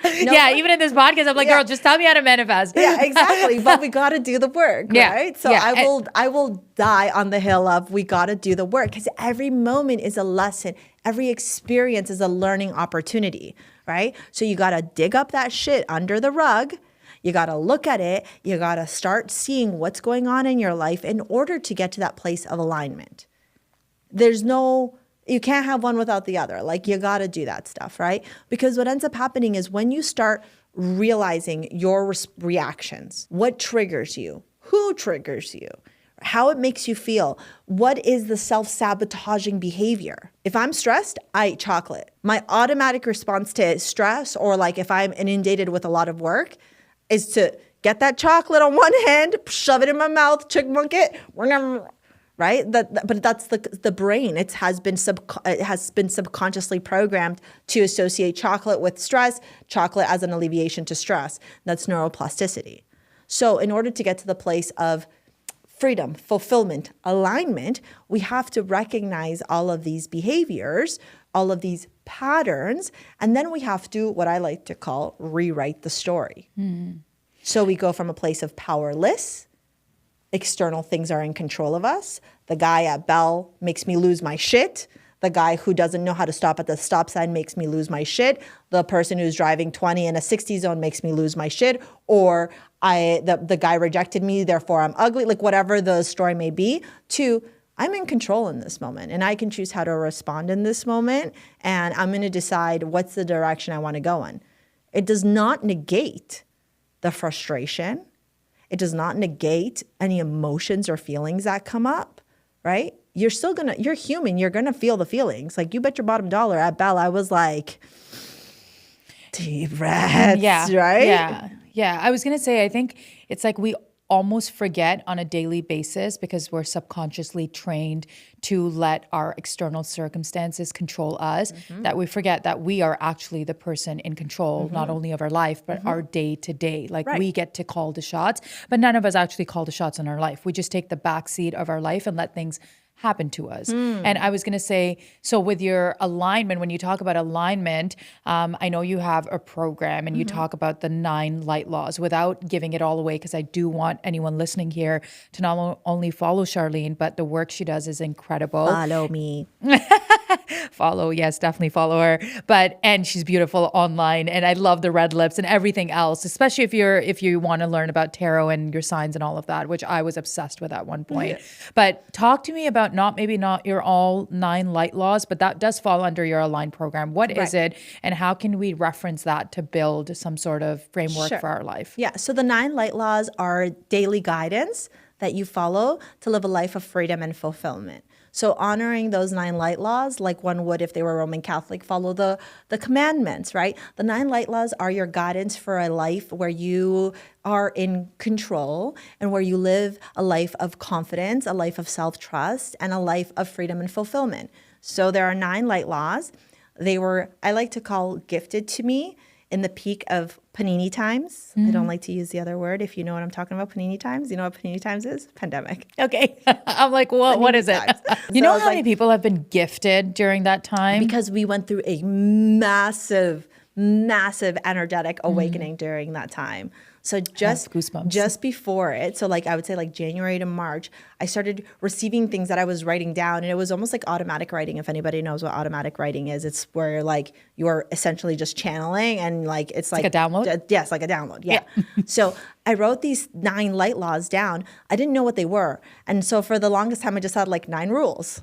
Speaker 1: Even in this podcast, I'm like, girl, just tell me how to manifest.
Speaker 2: Yeah, exactly. But we got to do the work, right? So I will die on the hill of we got to do the work, because every moment is a lesson. Every experience is a learning opportunity, right? So you got to dig up that shit under the rug. You got to look at it. You got to start seeing what's going on in your life in order to get to that place of alignment. You can't have one without the other. Like, you got to do that stuff, right? Because what ends up happening is when you start realizing your reactions, what triggers you, who triggers you, how it makes you feel, what is the self-sabotaging behavior. If I'm stressed, I eat chocolate. My automatic response to stress, or like if I'm inundated with a lot of work, is to get that chocolate on one hand, shove it in my mouth, chipmunk it, right? But that's the brain. It has been subconsciously programmed to associate chocolate with stress, chocolate as an alleviation to stress. That's neuroplasticity. So in order to get to the place of freedom, fulfillment, alignment, we have to recognize all of these behaviors, all of these patterns, and then we have to, what I like to call, rewrite the story. So we go from a place of powerless, external things are in control of us. The guy at Bell makes me lose my shit. The guy who doesn't know how to stop at the stop sign makes me lose my shit. The person who's driving 20 in a 60 zone makes me lose my shit. Or the guy rejected me, therefore I'm ugly. Like, whatever the story may be, to I'm in control in this moment, and I can choose how to respond in this moment, and I'm going to decide what's the direction I want to go in. It does not negate the frustration. It does not negate any emotions or feelings that come up, right? You're human. You're going to feel the feelings. Like, you bet your bottom dollar at Bell, I was like, deep breaths, right?
Speaker 1: Yeah. I was going to say, I think it's like we almost forget on a daily basis, because we're subconsciously trained to let our external circumstances control us, that we forget that we are actually the person in control, not only of our life, but our day to day. Like, we get to call the shots, but none of us actually call the shots in our life. We just take the back seat of our life and let things happen to us. And I was going to say, so with your alignment, when you talk about alignment, I know you have a program and you talk about the 9 light laws without giving it all away, because I do want anyone listening here to not only follow Charlene, but the work she does is incredible.
Speaker 2: Follow me.
Speaker 1: Follow, yes, definitely follow her. And she's beautiful online, and I love the red lips and everything else, especially if you want to learn about tarot and your signs and all of that, which I was obsessed with at one point. But talk to me about not your all 9 light laws, but that does fall under your Align program. What is it, and how can we reference that to build some sort of framework for our life?
Speaker 2: Yeah, so the 9 light laws are daily guidance that you follow to live a life of freedom and fulfillment. So honoring those 9 light laws, like one would if they were Roman Catholic, follow the commandments, right? The 9 light laws are your guidance for a life where you are in control and where you live a life of confidence, a life of self-trust, and a life of freedom and fulfillment. So there are 9 light laws. They were, I like to call, gifted to me in the peak of panini times. I don't like to use the other word. If you know what I'm talking about, panini times. You know what panini times is? Pandemic.
Speaker 1: Okay. I'm like, what is it? You know how many people have been gifted during that time?
Speaker 2: Because we went through a massive energetic awakening during that time. So just before it, so like I would say like January to March, I started receiving things that I was writing down, and it was almost like automatic writing. If anybody knows what automatic writing is, it's where like you're essentially just channeling, and like it's like
Speaker 1: a download.
Speaker 2: Yes, like a download. Yeah. So I wrote these 9 light laws down. I didn't know what they were, and so for the longest time, I just had like 9 rules.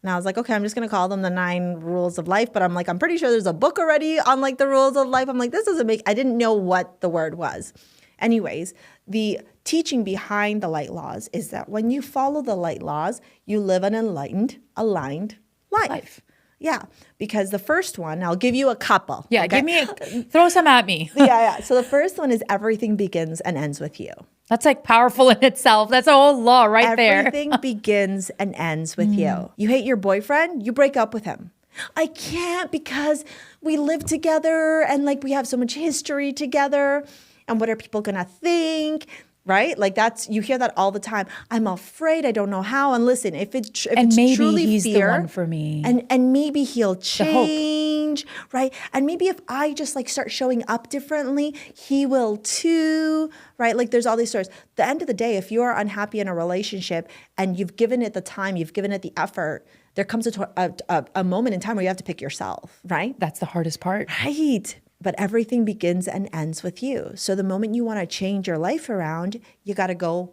Speaker 2: And I was like, okay, I'm just going to call them the 9 rules of life. But I'm like, I'm pretty sure there's a book already on like the rules of life. I'm like, this doesn't make, I didn't know what the word was. Anyways, the teaching behind the light laws is that when you follow the light laws, you live an enlightened, aligned life. Yeah, because the first one, I'll give you a couple.
Speaker 1: Yeah, okay? Throw some at me.
Speaker 2: Yeah. So the first one is everything begins and ends with you.
Speaker 1: That's like powerful in itself. That's a whole law right there.
Speaker 2: Everything begins and ends with you. You hate your boyfriend, you break up with him. I can't because we live together and like we have so much history together. And what are people gonna think? Right? Like you hear that all the time. I'm afraid, I don't know how. And listen, if it's truly
Speaker 1: he's
Speaker 2: fear,
Speaker 1: the one for me.
Speaker 2: And maybe he'll change, right? And maybe if I just like start showing up differently, he will too, right? Like there's all these stories. At the end of the day, if you are unhappy in a relationship and you've given it the time, you've given it the effort, there comes a moment in time where you have to pick yourself, right?
Speaker 1: That's the hardest part.
Speaker 2: Right. But everything begins and ends with you. So the moment you want to change your life around, you got to go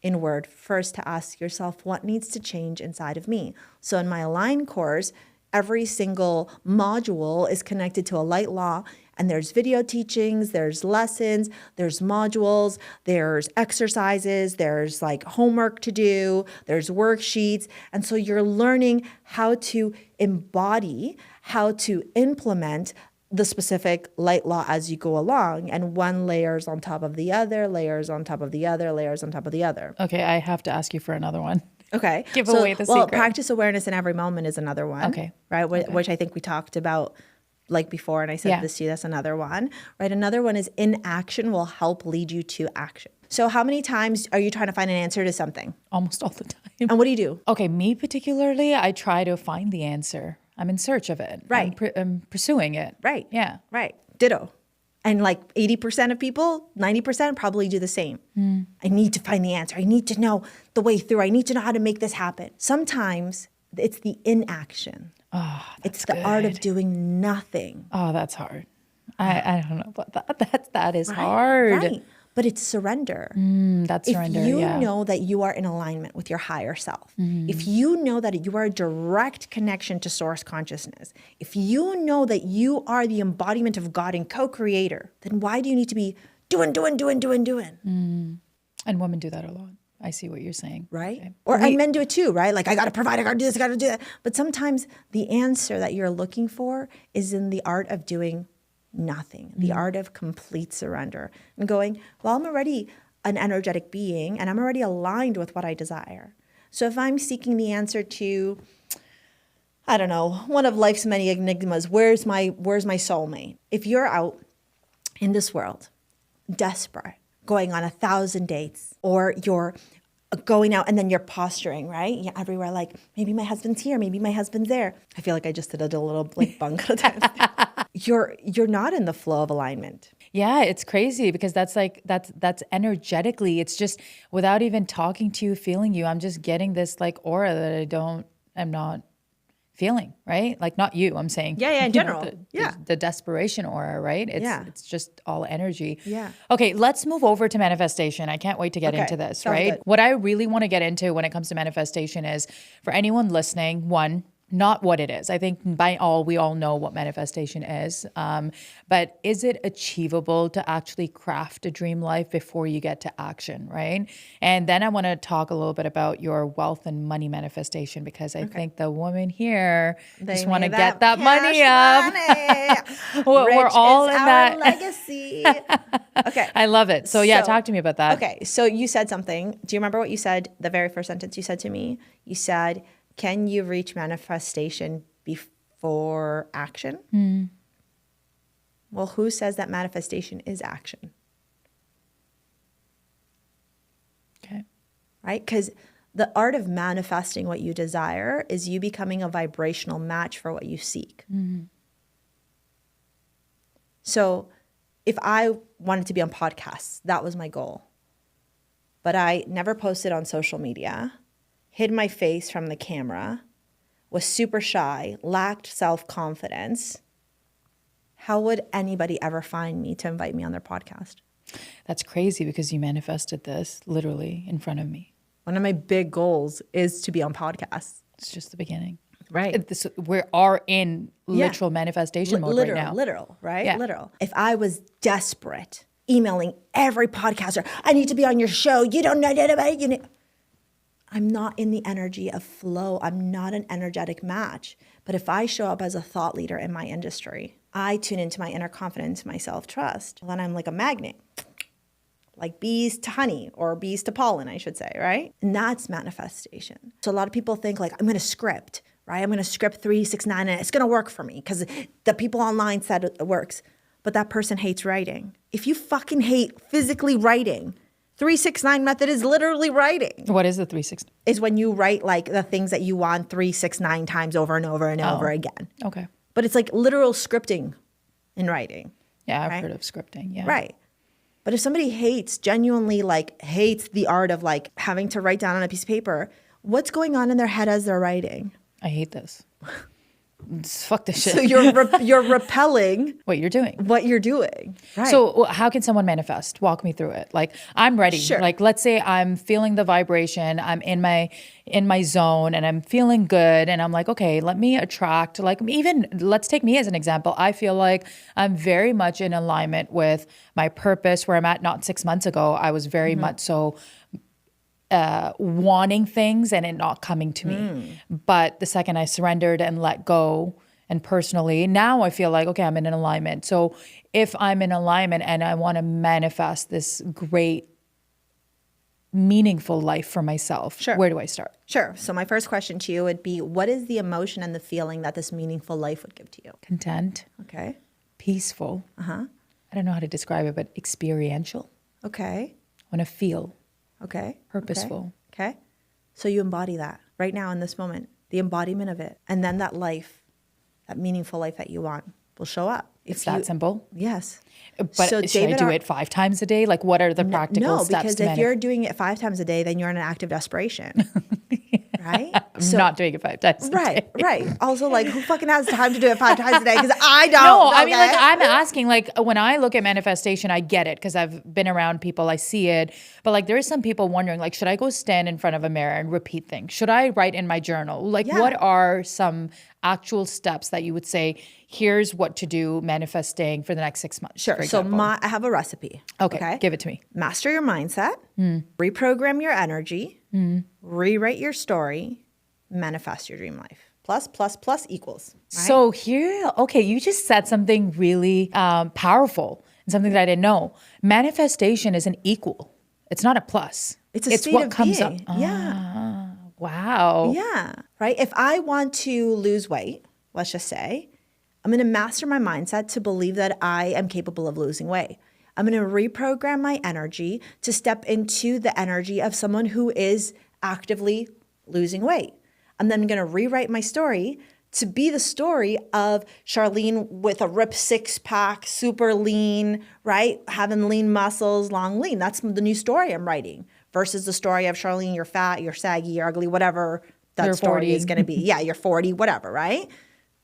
Speaker 2: inward first to ask yourself, what needs to change inside of me? So in my Align course, every single module is connected to a light law, and there's video teachings, there's lessons, there's modules, there's exercises, there's like homework to do, there's worksheets. And so you're learning how to embody, how to implement the specific light law as you go along, and one layers on top of the other, layers on top of the other, layers on top of the other.
Speaker 1: Okay, I have to ask you for another one.
Speaker 2: Okay.
Speaker 1: Give away the secret.
Speaker 2: Well, practice awareness in every moment is another one.
Speaker 1: Okay.
Speaker 2: Right, which I think we talked about like before, and I said this to you, that's another one. Right, another one is inaction will help lead you to action. So how many times are you trying to find an answer to something?
Speaker 1: Almost all the time.
Speaker 2: And what do you do?
Speaker 1: Okay, me particularly, I try to find the answer. I'm in search of it.
Speaker 2: Right.
Speaker 1: I'm pursuing it.
Speaker 2: Right.
Speaker 1: Yeah.
Speaker 2: Right. Ditto. And like 80% of people, 90% probably do the same. I need to find the answer. I need to know the way through. I need to know how to make this happen. Sometimes it's the inaction.
Speaker 1: Oh,
Speaker 2: it's the art of doing nothing.
Speaker 1: Oh, that's hard. I don't know about that. That is hard.
Speaker 2: Right. But it's surrender.
Speaker 1: That's surrender.
Speaker 2: If you know that you are in alignment with your higher self, if you know that you are a direct connection to source consciousness, if you know that you are the embodiment of God and co-creator, then why do you need to be doing?
Speaker 1: And women do that a lot. I see what you're saying.
Speaker 2: Right?
Speaker 1: Okay.
Speaker 2: And men do it too, right? Like, I got to provide, I got to do this, I got to do that. But sometimes the answer that you're looking for is in the art of doing nothing, the art of complete surrender, and going, well, I'm already an energetic being and I'm already aligned with what I desire. So if I'm seeking the answer to, I don't know, one of life's many enigmas, where's my soulmate? If you're out in this world, desperate, going on 1,000 dates, or you're going out and then you're posturing, right? You're everywhere like, maybe my husband's here, maybe my husband's there. I feel like I just did a little like bunk at a time. You're not in the flow of alignment.
Speaker 1: Yeah, it's crazy because that's energetically, it's just without even talking to you, feeling you, I'm just getting this like aura that I'm not feeling, right? Like not you, I'm saying.
Speaker 2: Yeah, in general.
Speaker 1: The desperation aura, right? It's just all energy.
Speaker 2: Yeah.
Speaker 1: Okay, let's move over to manifestation. I can't wait to get into this, right?
Speaker 2: Good.
Speaker 1: What I really want to get into when it comes to manifestation is for anyone listening, one, not what it is. I think we all know what manifestation is. But is it achievable to actually craft a dream life before you get to action, right? And then I want to talk a little bit about your wealth and money manifestation because I think the women here just want to get that money up. We're all in that
Speaker 2: legacy. Okay.
Speaker 1: I love it. So talk to me about that.
Speaker 2: Okay. So you said something. Do you remember what you said? The very first sentence you said to me? You said, can you reach manifestation before action? Mm. Well, who says that manifestation is action?
Speaker 1: Okay.
Speaker 2: Right? Because the art of manifesting what you desire is you becoming a vibrational match for what you seek. Mm-hmm. So if I wanted to be on podcasts, that was my goal. But I never posted on social media, hid my face from the camera, was super shy, lacked self-confidence. How would anybody ever find me to invite me on their podcast?
Speaker 1: That's crazy because you manifested this literally in front of me.
Speaker 2: One of my big goals is to be on podcasts.
Speaker 1: It's just the beginning.
Speaker 2: Right.
Speaker 1: We are in literal manifestation mode right now.
Speaker 2: Literal, right?
Speaker 1: Yeah.
Speaker 2: Literal. If I was desperate, emailing every podcaster, I need to be on your show. You don't know anybody. You know. I'm not in the energy of flow. I'm not an energetic match. But if I show up as a thought leader in my industry, I tune into my inner confidence, my self-trust, then I'm like a magnet. Like bees to honey or bees to pollen, I should say, right? And that's manifestation. So a lot of people think like, I'm going to script, right? I'm going to script 369 and it's going to work for me because the people online said it works. But that person hates writing. If you fucking hate physically writing, 369 method is literally writing.
Speaker 1: What is the 369?
Speaker 2: Is when you write like the things that you want 369 times over and over and over again.
Speaker 1: Okay.
Speaker 2: But it's like literal scripting in writing.
Speaker 1: Yeah, I've heard of scripting. Yeah.
Speaker 2: Right. But if somebody genuinely hates the art of like having to write down on a piece of paper, what's going on in their head as they're writing?
Speaker 1: I hate this. Fuck this shit.
Speaker 2: So you're repelling
Speaker 1: what you're doing.
Speaker 2: Right.
Speaker 1: So how can someone manifest? Walk me through it. Like I'm ready.
Speaker 2: Sure.
Speaker 1: Like let's say I'm feeling the vibration. I'm in my zone and I'm feeling good. And I'm like, okay, let me attract, like even let's take me as an example. I feel like I'm very much in alignment with my purpose where I'm at. Not 6 months ago, I was very much so wanting things and it not coming to me. But the second I surrendered and let go and personally, now I feel like, okay, I'm in an alignment. So if I'm in alignment and I want to manifest this great, meaningful life for myself, where do I start?
Speaker 2: Sure. So my first question to you would be, what is the emotion and the feeling that this meaningful life would give to you?
Speaker 1: Content.
Speaker 2: Okay.
Speaker 1: Peaceful. I don't know how to describe it, but experiential.
Speaker 2: Okay.
Speaker 1: I want to feel.
Speaker 2: Okay.
Speaker 1: Purposeful.
Speaker 2: Okay. So you embody that right now in this moment, the embodiment of it. And then that life, that meaningful life that you want will show up.
Speaker 1: It's that simple?
Speaker 2: Yes.
Speaker 1: But so should I do it 5 times a day? Like what are the practical steps?
Speaker 2: No, because if you're doing it 5 times a day, then you're in an active desperation. Right?
Speaker 1: I'm not doing it 5 times a day.
Speaker 2: Right. Also, like, who fucking has time to do it 5 times a day? Because I don't.
Speaker 1: No, I mean, like, I'm asking, like, when I look at manifestation, I get it because I've been around people, I see it. But, like, there is some people wondering, like, should I go stand in front of a mirror and repeat things? Should I write in my journal? Like, what are some actual steps that you would say, here's what to do manifesting for the next 6 months?
Speaker 2: Sure. So I have a recipe.
Speaker 1: Okay. Give it to me.
Speaker 2: Master your mindset, reprogram your energy, rewrite your story, manifest your dream life. Plus equals. Right?
Speaker 1: So here, okay, you just said something really powerful and something that I didn't know. Manifestation is an equal. It's not a plus.
Speaker 2: It's a state
Speaker 1: what
Speaker 2: of
Speaker 1: comes
Speaker 2: being.
Speaker 1: up.
Speaker 2: Yeah.
Speaker 1: Wow.
Speaker 2: Yeah. Right. If I want to lose weight, let's just say, I'm going to master my mindset to believe that I am capable of losing weight. I'm going to reprogram my energy to step into the energy of someone who is actively losing weight. And then I'm going to rewrite my story to be the story of Charlene with a ripped six-pack, super lean, right? Having lean muscles, long lean. That's the new story I'm writing versus the story of Charlene, you're fat, you're saggy, you're ugly, whatever that
Speaker 1: you're
Speaker 2: story
Speaker 1: 40.
Speaker 2: is going to be. Yeah, you're 40, whatever, right?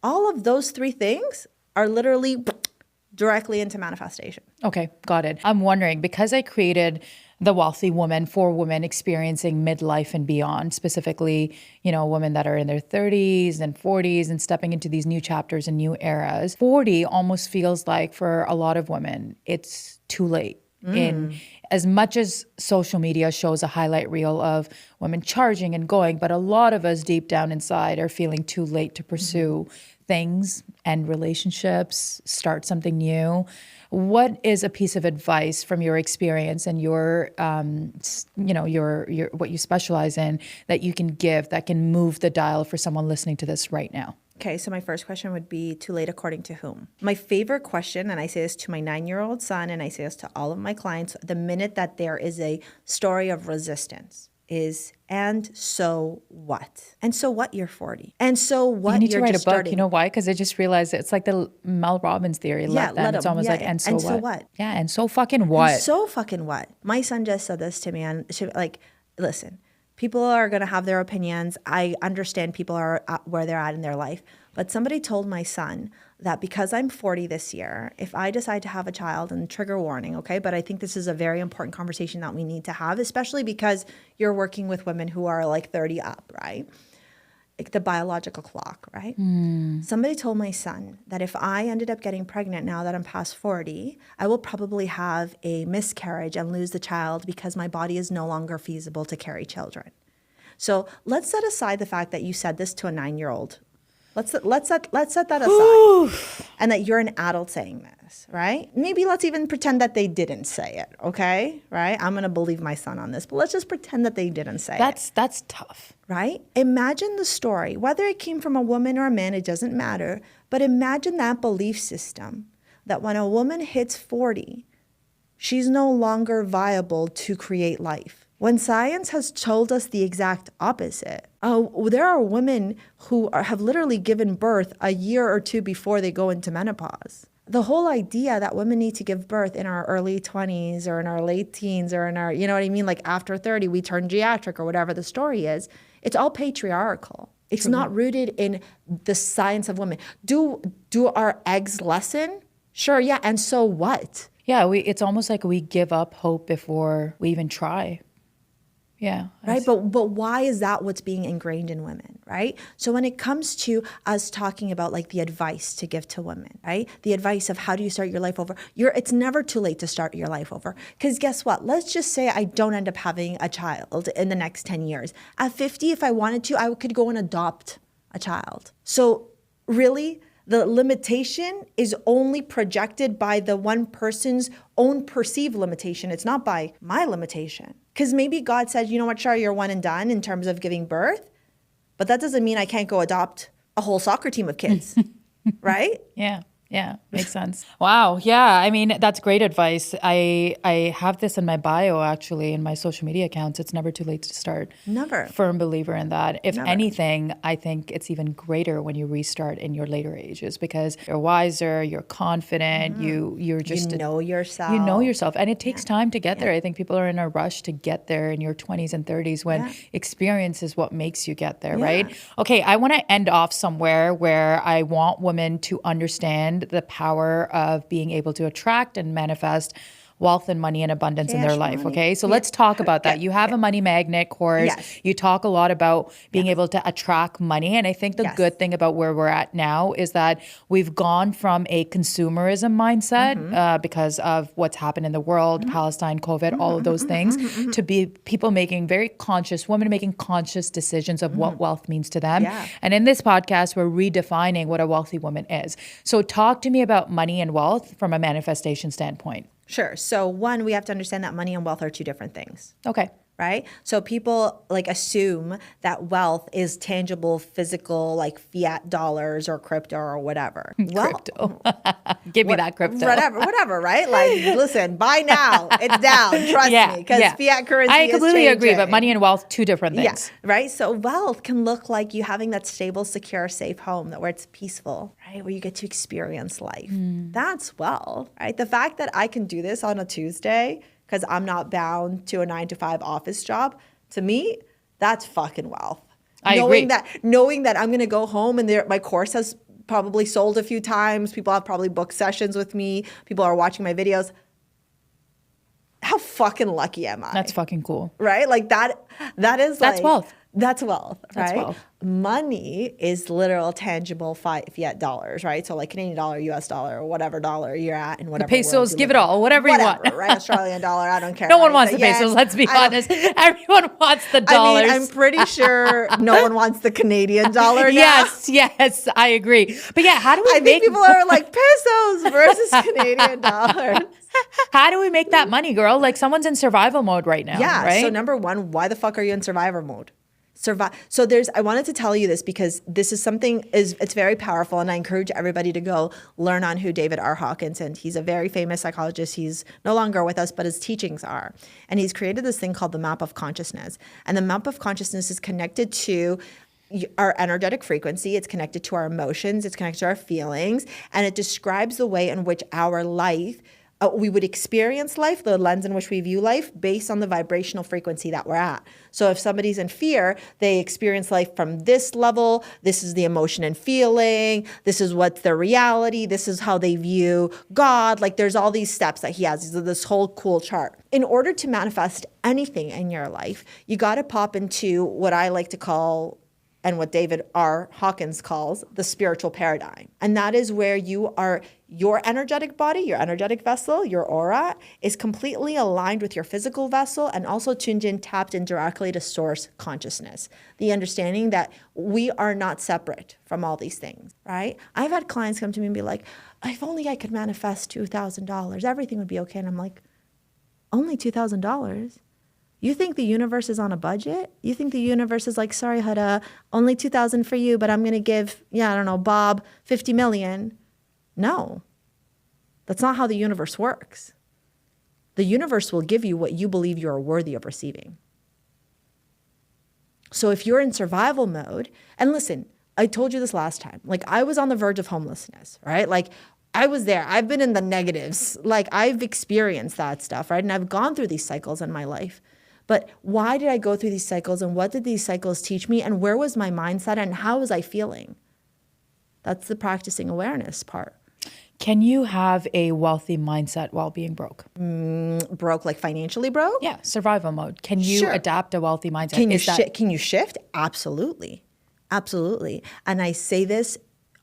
Speaker 2: All of those three things are literally directly into manifestation.
Speaker 1: Okay, got it. I'm wondering, because I created the Wellthy Woman for women experiencing midlife and beyond, specifically, women that are in their 30s and 40s and stepping into these new chapters and new eras. 40 almost feels like for a lot of women, it's too late. In as much as social media shows a highlight reel of women charging and going, but a lot of us deep down inside are feeling too late to pursue things, end relationships, start something new. What is a piece of advice from your experience and your what you specialize in that you can give that can move the dial for someone listening to this right now?
Speaker 2: Okay, so my first question would be, too late according to whom? My favorite question, and I say this to my 9-year-old son, and I say this to all of my clients, the minute that there is a story of resistance is, and so what? And so what, you're 40? And so what,
Speaker 1: you need
Speaker 2: you're
Speaker 1: to write
Speaker 2: just
Speaker 1: a book.
Speaker 2: starting?
Speaker 1: You know why? Because I just realized it's like the Mel Robbins theory.
Speaker 2: Yeah, let
Speaker 1: It's
Speaker 2: him.
Speaker 1: almost
Speaker 2: Yeah,
Speaker 1: like, and so
Speaker 2: and
Speaker 1: what?
Speaker 2: so what?
Speaker 1: Yeah, and so fucking what?
Speaker 2: And so fucking what? My son just said this to me, and listen, people are going to have their opinions. I understand people are where they're at in their life. But somebody told my son that because I'm 40 this year, if I decide to have a child, and trigger warning, okay? But I think this is a very important conversation that we need to have, especially because you're working with women who are like 30 up, right? Like the biological clock, right? Somebody told my son that if I ended up getting pregnant now that I'm past 40, I will probably have a miscarriage and lose the child because my body is no longer feasible to carry children. So let's set aside the fact that you said this to a 9-year-old. Let's set that aside. And that you're an adult saying this, right? Maybe let's even pretend that they didn't say it, okay? Right? I'm going to believe my son on this, but let's just pretend that they didn't say it.
Speaker 1: That's tough.
Speaker 2: Right? Imagine the story, whether it came from a woman or a man, it doesn't matter, but imagine that belief system that when a woman hits 40, she's no longer viable to create life. When science has told us the exact opposite. There are women who have literally given birth a year or two before they go into menopause. The whole idea that women need to give birth in our early 20s or in our late teens or in our, you know what I mean? Like after 30, we turn geriatric or whatever the story is. It's all patriarchal. It's not rooted in the science of women. Do our eggs lessen? Sure, yeah. And so what?
Speaker 1: Yeah, it's almost like we give up hope before we even try. Yeah.
Speaker 2: Right. But why is that what's being ingrained in women? Right. So when it comes to us talking about like the advice to give to women, right? The advice of how do you start your life over? It's never too late to start your life over. Because guess what? Let's just say I don't end up having a child in the next 10 years. At 50, if I wanted to, I could go and adopt a child. So really, the limitation is only projected by the one person's own perceived limitation. It's not by my limitation. Because maybe God said, you know what, Char, you're one and done in terms of giving birth, but that doesn't mean I can't go adopt a whole soccer team of kids, right?
Speaker 1: Yeah, makes sense. Wow. Yeah. I mean, that's great advice. I have this in my bio, actually, in my social media accounts. It's never too late to start.
Speaker 2: Never.
Speaker 1: Firm believer in that. If
Speaker 2: Never.
Speaker 1: anything, I think it's even greater when you restart in your later ages because you're wiser, you're confident, you're just...
Speaker 2: You know yourself.
Speaker 1: You know yourself. And it takes time to get there. I think people are in a rush to get there in your 20s and 30s when experience is what makes you get there, right? Okay, I want to end off somewhere where I want women to understand the power of being able to attract and manifest wealth and money and abundance in their life. Okay. So let's talk about that. You have a money magnet course.
Speaker 2: Yes.
Speaker 1: You talk a lot about being able to attract money. And I think the good thing about where we're at now is that we've gone from a consumerism mindset because of what's happened in the world, Palestine, COVID, all of those things, to be people making very conscious, women making conscious decisions of what wealth means to them.
Speaker 2: Yeah.
Speaker 1: And in this podcast, we're redefining what a wealthy woman is. So talk to me about money and wealth from a manifestation standpoint.
Speaker 2: Sure. So one, we have to understand that money and wealth are two different things.
Speaker 1: Okay.
Speaker 2: right? So people like assume that wealth is tangible, physical, like fiat dollars or crypto or whatever.
Speaker 1: Crypto. Give me that crypto.
Speaker 2: Whatever, right? Like, listen, buy now. It's down. Trust me, because fiat currency
Speaker 1: I completely
Speaker 2: is
Speaker 1: agree, but money and wealth, two different things.
Speaker 2: Yeah, right? So wealth can look like you having that stable, secure, safe home where it's peaceful, right? Where you get to experience life. That's wealth, right? The fact that I can do this on a Tuesday because I'm not bound to a 9-to-5 office job, to me, that's fucking wealth.
Speaker 1: I agree.
Speaker 2: Knowing that I'm going to go home and my course has probably sold a few times. People have probably booked sessions with me. People are watching my videos. How fucking lucky am I?
Speaker 1: That's fucking cool.
Speaker 2: Right? Like that's
Speaker 1: wealth.
Speaker 2: That's wealth, right?
Speaker 1: That's wealth.
Speaker 2: Money is literal tangible fiat dollars, right? So like Canadian dollar, US dollar, or whatever dollar you're at in whatever
Speaker 1: pesos, give it all, whatever you want.
Speaker 2: Right? Australian dollar, I don't care.
Speaker 1: No one wants the pesos, let's be honest. Everyone wants the dollars.
Speaker 2: I mean, I'm pretty sure no one wants the Canadian dollar now.
Speaker 1: Yes, I agree. But yeah, how do we
Speaker 2: I think people are like pesos versus Canadian dollars.
Speaker 1: How do we make that money, girl? Like someone's in survival mode right now, right?
Speaker 2: So number one, why the fuck are you in survivor mode? So I wanted to tell you this because this is it's very powerful, and I encourage everybody to go learn on who David R. Hawkins, and he's a very famous psychologist. He's no longer with us, but his teachings are. And he's created this thing called the map of consciousness. And the map of consciousness is connected to our energetic frequency, it's connected to our emotions, it's connected to our feelings, and it describes the way in which our life we would experience life, the lens in which we view life, based on the vibrational frequency that we're at. So if somebody's in fear, they experience life from this level. This is the emotion and feeling. This is what's their reality. This is how they view God. Like there's all these steps that he has. This whole cool chart. In order to manifest anything in your life, you got to pop into what I like to call, and what David R. Hawkins calls, the spiritual paradigm. And that is where your energetic body, your energetic vessel, your aura is completely aligned with your physical vessel and also tuned in, tapped in directly to source consciousness. The understanding that we are not separate from all these things, right? I've had clients come to me and be like, if only I could manifest $2,000, everything would be okay. And I'm like, only $2,000? You think the universe is on a budget? You think the universe is like, sorry, Huda, only 2,000 for you, but I'm going to give, Bob 50 million. No, that's not how the universe works. The universe will give you what you believe you are worthy of receiving. So if you're in survival mode, and listen, I told you this last time, like I was on the verge of homelessness, right? Like I was there. I've been in the negatives. Like I've experienced that stuff, right? And I've gone through these cycles in my life. But why did I go through these cycles, and what did these cycles teach me, and where was my mindset, and how was I feeling? That's the practicing awareness part.
Speaker 1: Can you have a wealthy mindset while being broke?
Speaker 2: Broke, like financially broke?
Speaker 1: Yeah, survival mode. Can you adapt a wealthy mindset?
Speaker 2: Can you shift? Absolutely. Absolutely. And I say this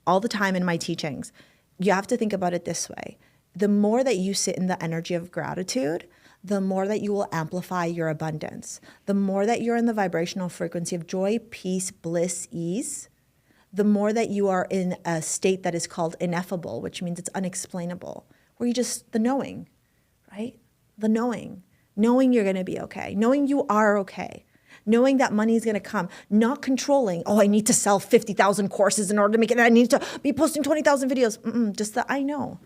Speaker 2: all the time in my teachings. You have to think about it this way. The more that you sit in the energy of gratitude, the more that you will amplify your abundance. The more that you're in the vibrational frequency of joy, peace, bliss, ease, the more that you are in a state that is called ineffable, which means it's unexplainable, where the knowing, right? The knowing you're going to be okay, knowing you are okay, knowing that money is going to come, not controlling, I need to sell 50,000 courses in order to make it, I need to be posting 20,000 videos. Just that I know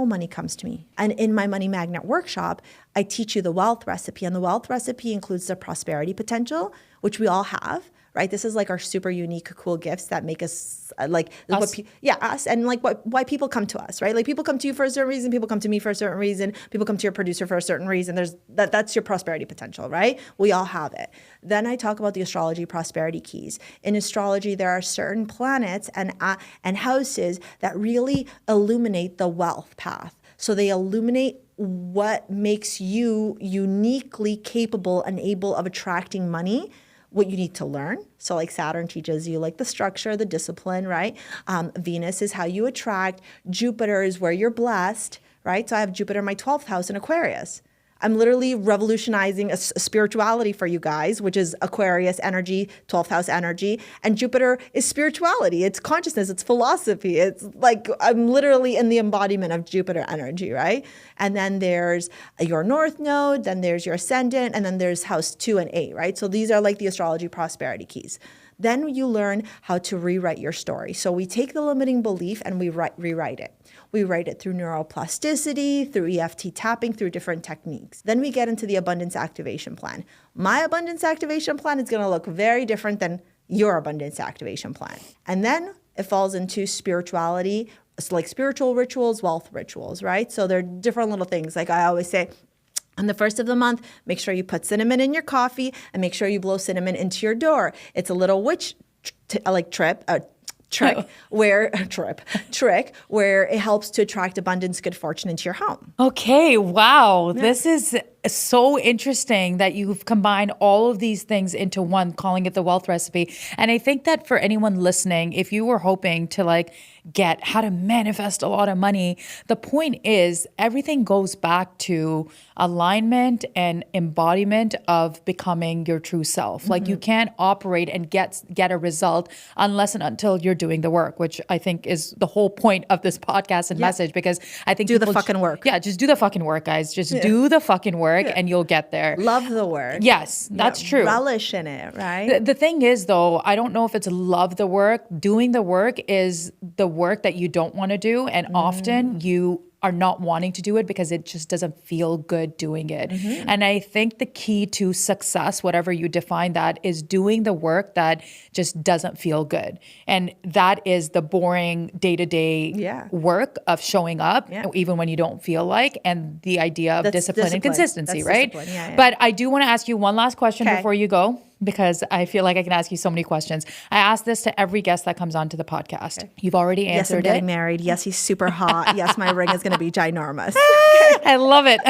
Speaker 2: money comes to me. And in my Money Magnet workshop, I teach you the wealth recipe. And the wealth recipe includes the prosperity potential, which we all have, right? This is like our super unique, cool gifts that make us us. Us. And like why people come to us, right? Like people come to you for a certain reason. People come to me for a certain reason. People come to your producer for a certain reason. That's your prosperity potential, right? We all have it. Then I talk about the astrology prosperity keys. In astrology, there are certain planets and houses that really illuminate the wealth path. So they illuminate what makes you uniquely capable and able of attracting money, what you need to learn. So like Saturn teaches you like the structure, the discipline, right? Venus is how you attract. Jupiter is where you're blessed, right? So I have Jupiter in my 12th house in Aquarius. I'm literally revolutionizing a spirituality for you guys, which is Aquarius energy, 12th house energy. And Jupiter is spirituality. It's consciousness. It's philosophy. It's like I'm literally in the embodiment of Jupiter energy, right? And then there's your North Node, then there's your Ascendant, and then there's house 2 and 8, right? So these are like the astrology prosperity keys. Then you learn how to rewrite your story. So we take the limiting belief and we rewrite it. We write it through neuroplasticity, through EFT tapping, through different techniques. Then we get into the abundance activation plan. My abundance activation plan is going to look very different than your abundance activation plan. And then it falls into spirituality. It's like spiritual rituals, wealth rituals, right? So they're different little things. Like I always say, on the first of the month, make sure you put cinnamon in your coffee and make sure you blow cinnamon into your door. It's a little witch trick where it helps to attract abundance, good fortune into your home.
Speaker 1: Okay, wow. Yeah. This is so interesting that you've combined all of these things into one, calling it the wealth recipe. And I think that for anyone listening, if you were hoping to like get how to manifest a lot of money, the point is everything goes back to alignment and embodiment of becoming your true self. Mm-hmm. Like you can't operate and get a result unless and until you're doing the work, which I think is the whole point of this podcast and message, because I think
Speaker 2: do the fucking work.
Speaker 1: Yeah, just do the fucking work, guys. Just do the fucking work. And you'll get there.
Speaker 2: Love the work.
Speaker 1: Yes, that's true.
Speaker 2: Relish in it, right?
Speaker 1: The thing is, though, I don't know if it's love the work. Doing the work is the work that you don't want to do. And often you are not wanting to do it because it just doesn't feel good doing it. Mm-hmm. And I think the key to success, whatever you define that, is doing the work that just doesn't feel good. And that is the boring day-to-day work of showing up, even when you don't feel like, and the idea of discipline and consistency, right? But I do want to ask you one last question before you go, because I feel like I can ask you so many questions. I ask this to every guest that comes onto the podcast. Okay. You've already answered it.
Speaker 2: Yes, I'm getting married. Yes, he's super hot. Yes, my ring is going to be ginormous.
Speaker 1: I love it.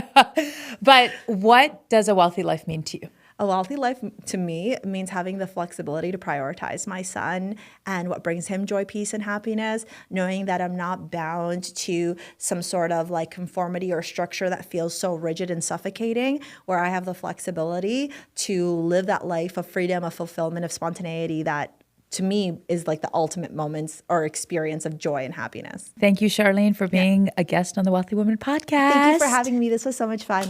Speaker 1: But what does a wealthy life mean to you?
Speaker 2: A wealthy life to me means having the flexibility to prioritize my son and what brings him joy, peace, and happiness, knowing that I'm not bound to some sort of like conformity or structure that feels so rigid and suffocating, where I have the flexibility to live that life of freedom, of fulfillment, of spontaneity that to me is like the ultimate moments or experience of joy and happiness.
Speaker 1: Thank you, Charlene, for being a guest on the Wellthy Woman Podcast.
Speaker 2: Thank you for having me. This was so much fun.